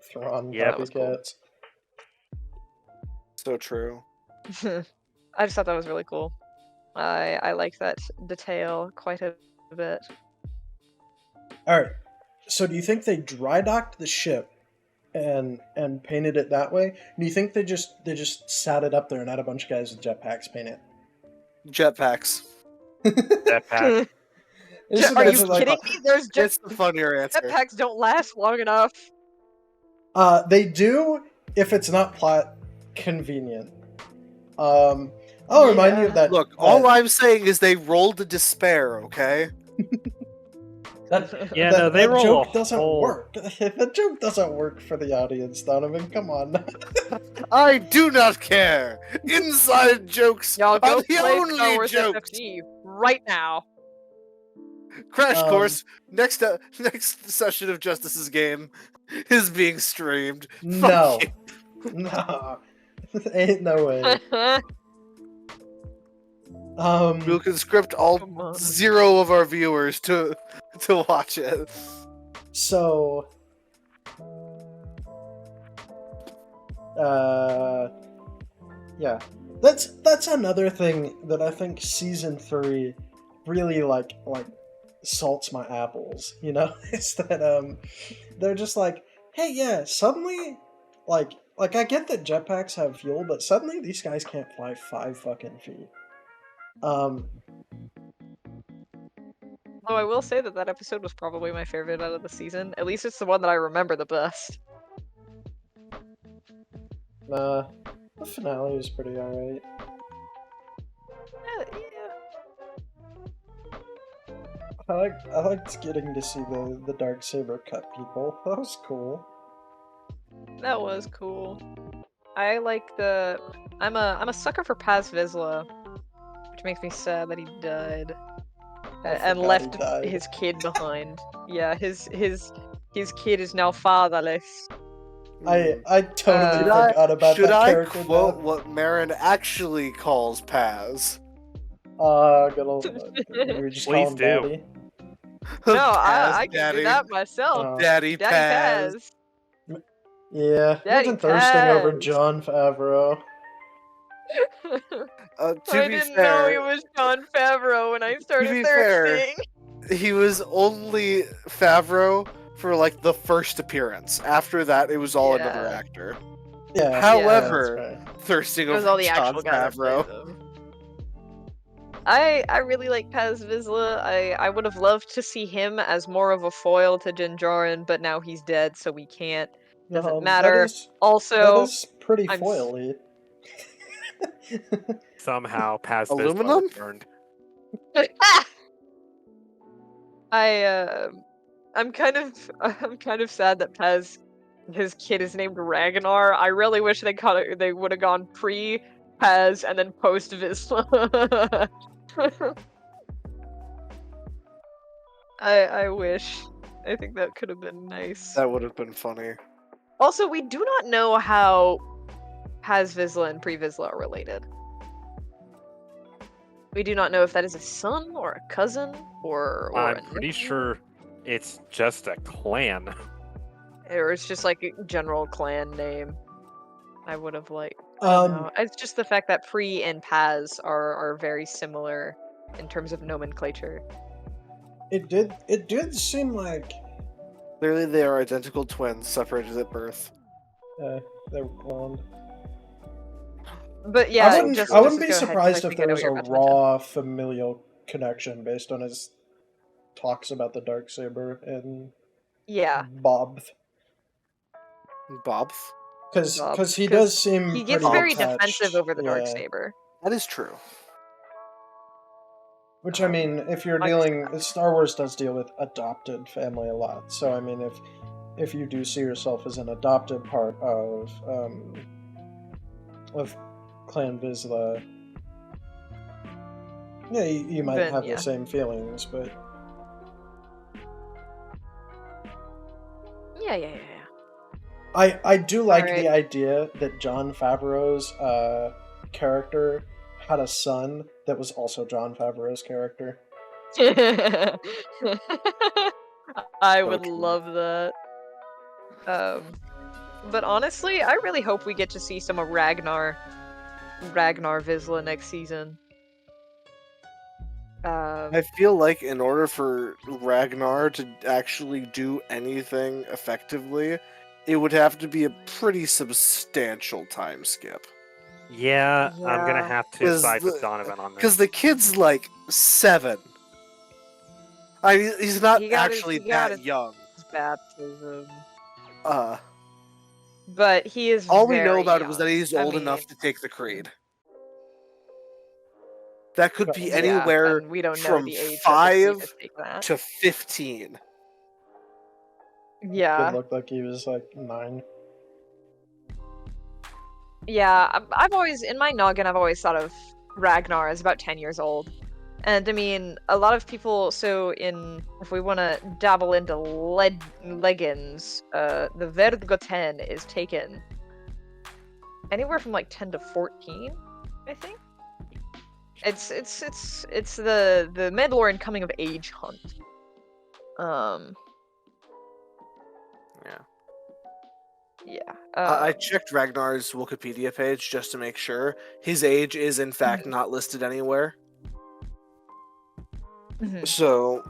Thrawn that copycats. So true. I just thought that was really cool. I like that detail quite a bit. All right. So do you think they dry docked the ship and painted it that way? Do you think they just sat it up there and had a bunch of guys with jetpacks paint it? Jetpacks. Jetpack. Are you kidding me? There's It's the funnier answer. jetpacks don't last long enough. They do if it's not plot convenient. I'll remind you of that. Look, all I'm saying is they rolled to despair, okay? They roll joke a doesn't whole- work. The joke doesn't work for the audience, Donovan. Come on. I do not care. Inside jokes Y'all are go the play Star only Wars jokes. FFG right now. Crash course. Next session of Justice's game is being streamed. No. Fuck you. No. Ain't no way. We can script all Come on. 0 of our viewers to watch it. So, yeah, that's another thing that I think season 3 really like salts my apples. You know, is that they're just like, hey, yeah, suddenly, like I get that jetpacks have fuel, but suddenly these guys can't fly 5 fucking feet. Oh, I will say that episode was probably my favorite out of the season. At least it's the one that I remember the best. The finale was pretty alright. Yeah. I liked getting to see the Darksaber cut people. That was cool. That was cool. I like the. I'm a sucker for Paz Vizsla, which makes me sad that he died and forgot he left died. his kid behind. Yeah, his kid is now fatherless. I totally Should forgot about Should that I character quote death. what Marin actually calls Paz? We just call Please him do. Daddy. No, Paz, I can Daddy. do that myself. Daddy Daddy Paz. Paz. Yeah, Daddy you've been thirsting over Paz. Jon Favreau. To I be didn't fair, know he was Jon Favreau when I started be fair, thirsting. he was only Favreau for like the first appearance. After that, it was all another Yeah. actor. Yeah. However, that's fair. thirsting It was over all the Jon actual guy that Favreau. played them. I really like Paz Vizsla. I would have loved to see him as more of a foil to Din Djarin, but now he's dead, so we can't. Doesn't matter. That Also, is pretty I'm foily. Somehow, Paz Vizsla Aluminum? returned. I'm kind of sad that Paz, his kid is named Ragnar. I really wish they would have gone pre Paz and then post Vizsla. I wish. I think that could have been nice. That would have been funny. Also, we do not know how Paz Vizsla and Pre Vizsla are related. We do not know if that is a son or a cousin or I'm a pretty nephew, sure it's just a clan. or it's just like a general clan name. I would have liked. I don't know. It's just the fact that Pre and Paz are very similar in terms of nomenclature. It did seem like Clearly, they are identical twins separated at birth. they were cloned. But yeah, I wouldn't just be go ahead, 'cause surprised I if think I there know was what a you're about to mention. raw familial connection based on his talks about the Darksaber and Yeah, Bob. Bobs? Because he 'cause does seem he gets pretty very attached. defensive over the Yeah. Darksaber. That is true. Which, I mean, if you're I dealing... Star Wars does deal with adopted family a lot. So, I mean, if you do see yourself as an adopted part of Clan Vizsla, yeah, you might Then, have yeah. the same feelings, but... Yeah. I do like Alright. the idea that Jon Favreau's character had a son that was also Jon Favreau's character. I would Okay. love that. But honestly, I really hope we get to see some of Ragnar Vizsla next season. I feel like in order for Ragnar to actually do anything effectively, it would have to be a pretty substantial time skip. Yeah, I'm gonna Yeah. have to side with the- Donovan on Because this. the kid's like 7. I mean, he's not He got his- actually he got that his- young. His baptism. But he is All we know very about it was that young. he's I old mean, enough to take the creed. That could be yeah, anywhere and we don't know from the age 5 to take that. to 15. Yeah. It looked like he was like 9. Yeah, I've always, in my noggin, I've always thought of Ragnar as about 10 years old. And I mean, a lot of people, if we want to dabble into leggings, the Vergoten is taken anywhere from like 10 to 14, I think. It's the Mandalorian coming of age hunt. Yeah. Yeah. I checked Ragnar's Wikipedia page just to make sure. His age is in fact not listed anywhere. Mhm. So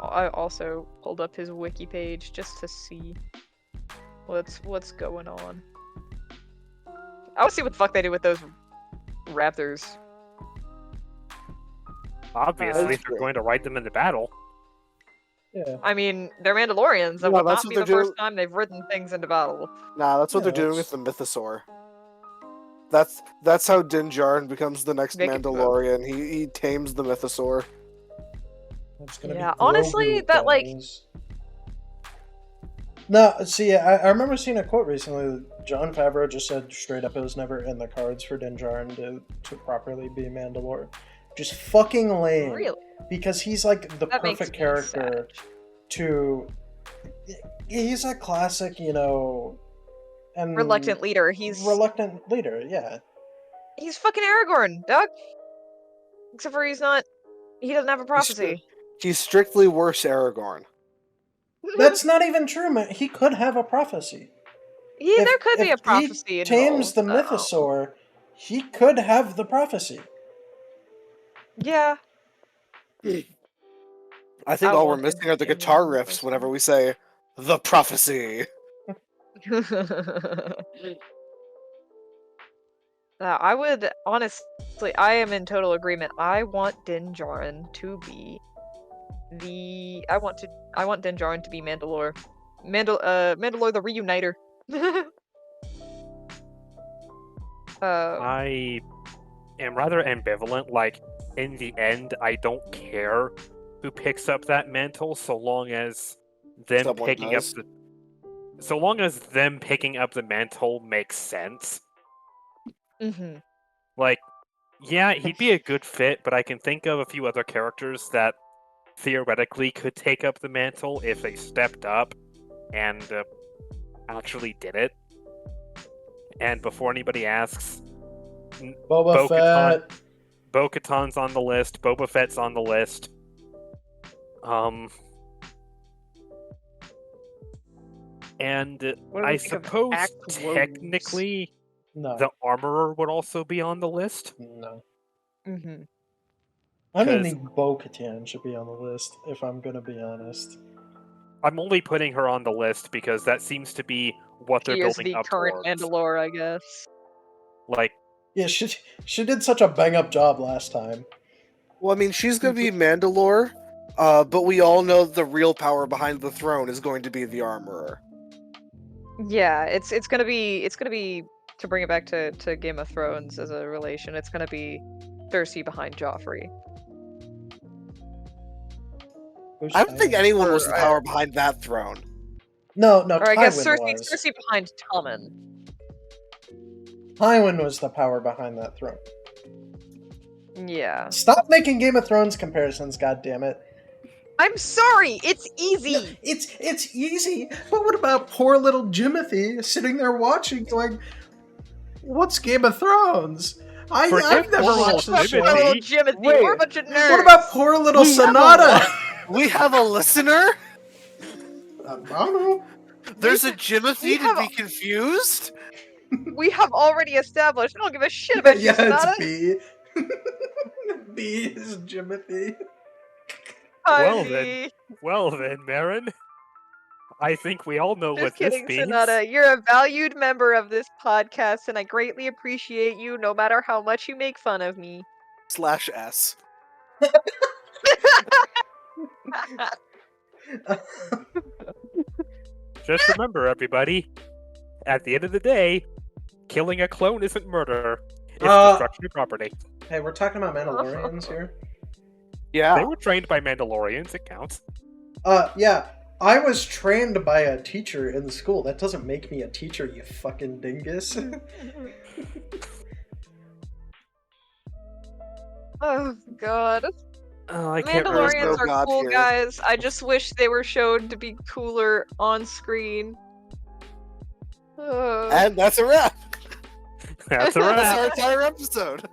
I also pulled up his wiki page just to see what's going on. I want to see what the fuck they do with those raptors. Obviously, That's they're great. going to ride them into battle. Yeah. I mean, they're Mandalorians. That No, would that's not what be they're the first doing. time they've ridden things into battle. Nah, that's what Yeah, they're doing with that's- the Mythosaur. That's how Din Djarin becomes the next Make it move. Mandalorian. He tames the Mythosaur. It's gonna Yeah, be honestly, Grogu, that, like- guys. No, see, I remember seeing a quote recently that Jon Favreau just said straight up it was never in the cards for Din Djarin to properly be Mandalore. Just fucking lame. Really? Because he's like the That makes perfect me character sad. to... He's a classic, you know... And Reluctant leader. He's reluctant leader, yeah. he's fucking Aragorn, Doug. Except for he doesn't have a prophecy. He's strictly worse Aragorn. That's not even true, man. He could have a prophecy. There could be a If prophecy he tames the involved, though. mythosaur, he could have the prophecy. Yeah. I think I all we're want him missing to are the be a guitar Mandalorian riffs whenever we say the prophecy. I would honestly, I am in total agreement. I want Din Djarin to be I want Din Djarin to be Mandalore. Mandalore the Reuniter. I am rather ambivalent. Like, in the end, I don't care who picks up that mantle, so long as them Someone picking does. up so long as them picking up the mantle makes sense. Mhm. Like, yeah, he'd be a good fit, but I can think of a few other characters that theoretically could take up the mantle if they stepped up and actually did it. And before anybody asks, Boba Bo-Katan- Fett. Bo-Katan's on the list, Boba Fett's on the list. And What do I we think of suppose Axe Woves? technically No. the Armorer would also be on the list. No. Mhm. I don't 'Cause- think Bo-Katan should be on the list, if I'm gonna be honest. I'm only putting her on the list because that seems to be what they're She is building the up current towards. Mandalore, I guess. Like, Yeah, she did such a bang-up job last time. Well, I mean, she's gonna be Mandalore, but we all know the real power behind the throne is going to be the Armorer. Yeah, it's gonna be to bring it back to Game of Thrones as a relation. It's gonna be Cersei behind Joffrey. Who's I don't think Tywin? anyone was Or, the power behind that throne. No, Or I guess Tywin Cersei was. Cersei behind Tommen. Tywin was the power behind that throne. Yeah. Stop making Game of Thrones comparisons, goddammit. I'm sorry, it's easy. It's easy, but what about poor little Jimothy sitting there watching, going, "What's Game of Thrones? I've Forget never poor watched little the Poor show." little Jimothy. Jimothy. Wait, We're a bunch of nerds. What about poor little We have a Sonata? We have a listener? I don't know. There's a Jimothy we to have be a- confused? We have already established. I don't give a shit about you, Yeah, Sonata. it's B. B is Jimothy. Well Ivy. well then, Marin. I think we all know Just what kidding, this means. Sonata. You're a valued member of this podcast, and I greatly appreciate you, no matter how much you make fun of me. /S. Just remember, everybody, at the end of the day, killing a clone isn't murder. It's destruction of property. Hey, we're talking about Mandalorians here. Yeah. They were trained by Mandalorians, it counts. Yeah. I was trained by a teacher in school. That doesn't make me a teacher, you fucking dingus. Oh god. I can't remember. There's Mandalorians no are god cool, here. guys. I just wish they were shown to be cooler on screen. And that's a wrap. That's a That's wrap. our entire episode.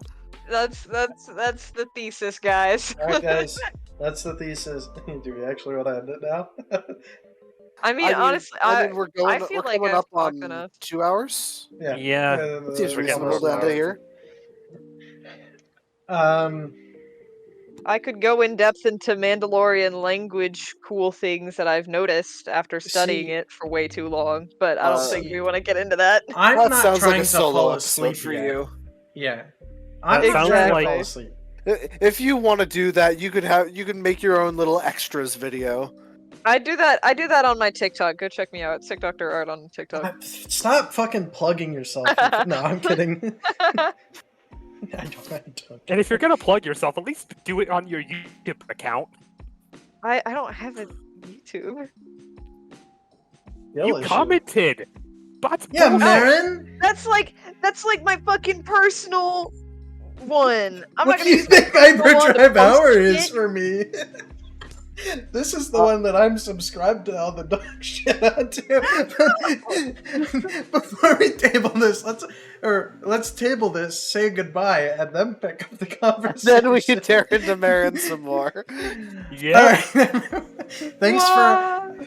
That's the thesis, guys. All right, guys, that's the thesis. Do we actually want to end it now? I mean, honestly, I we're feel we're like coming I've up on talked enough. 2 hours. Yeah. Yeah. It seems we're getting reasonable to end it here. I could go in depth into Mandalorian language cool things that I've noticed after studying See- it for way too long, but I don't think See- we want to get into that. I'm That not sounds trying like a to solo fall episode asleep for yet. you. Yeah. I'm That not sounds trying to like- fall asleep. If you want to do that, you can make your own little extras video. I do that on my TikTok. Go check me out. Sick Dr. Art on TikTok. Stop fucking plugging yourself. No, I'm kidding. I don't. And if you're gonna plug yourself, at least do it on your YouTube account. I don't have a YouTube. You commented. That's Yeah, bullshit. Marin. That's like my fucking personal one. I'm What not do gonna you use my think personal one to Hyperdrive post Hour is shit. for me? This is the one that I'm subscribed to all the dog shit onto. Before we table this, let's table this, say goodbye, and then pick up the conversation. Then we can tear into Marin some more. Yeah. All right. Thanks for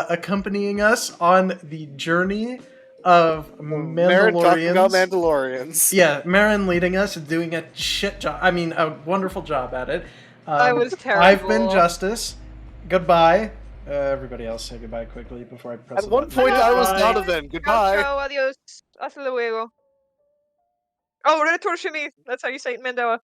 accompanying us on the journey of Marin talking about Mandalorians. Mandalorians. Yeah, Marin leading us and doing a shit job. I mean, a wonderful job at it. I was terrible. I've been Justice. Goodbye. Everybody else say goodbye quickly before I press At the one button. point, I was Goodbye. Donovan. Goodbye. Ciao, adios. Hasta luego. Oh, retorshimi. That's how you say it in Mandela.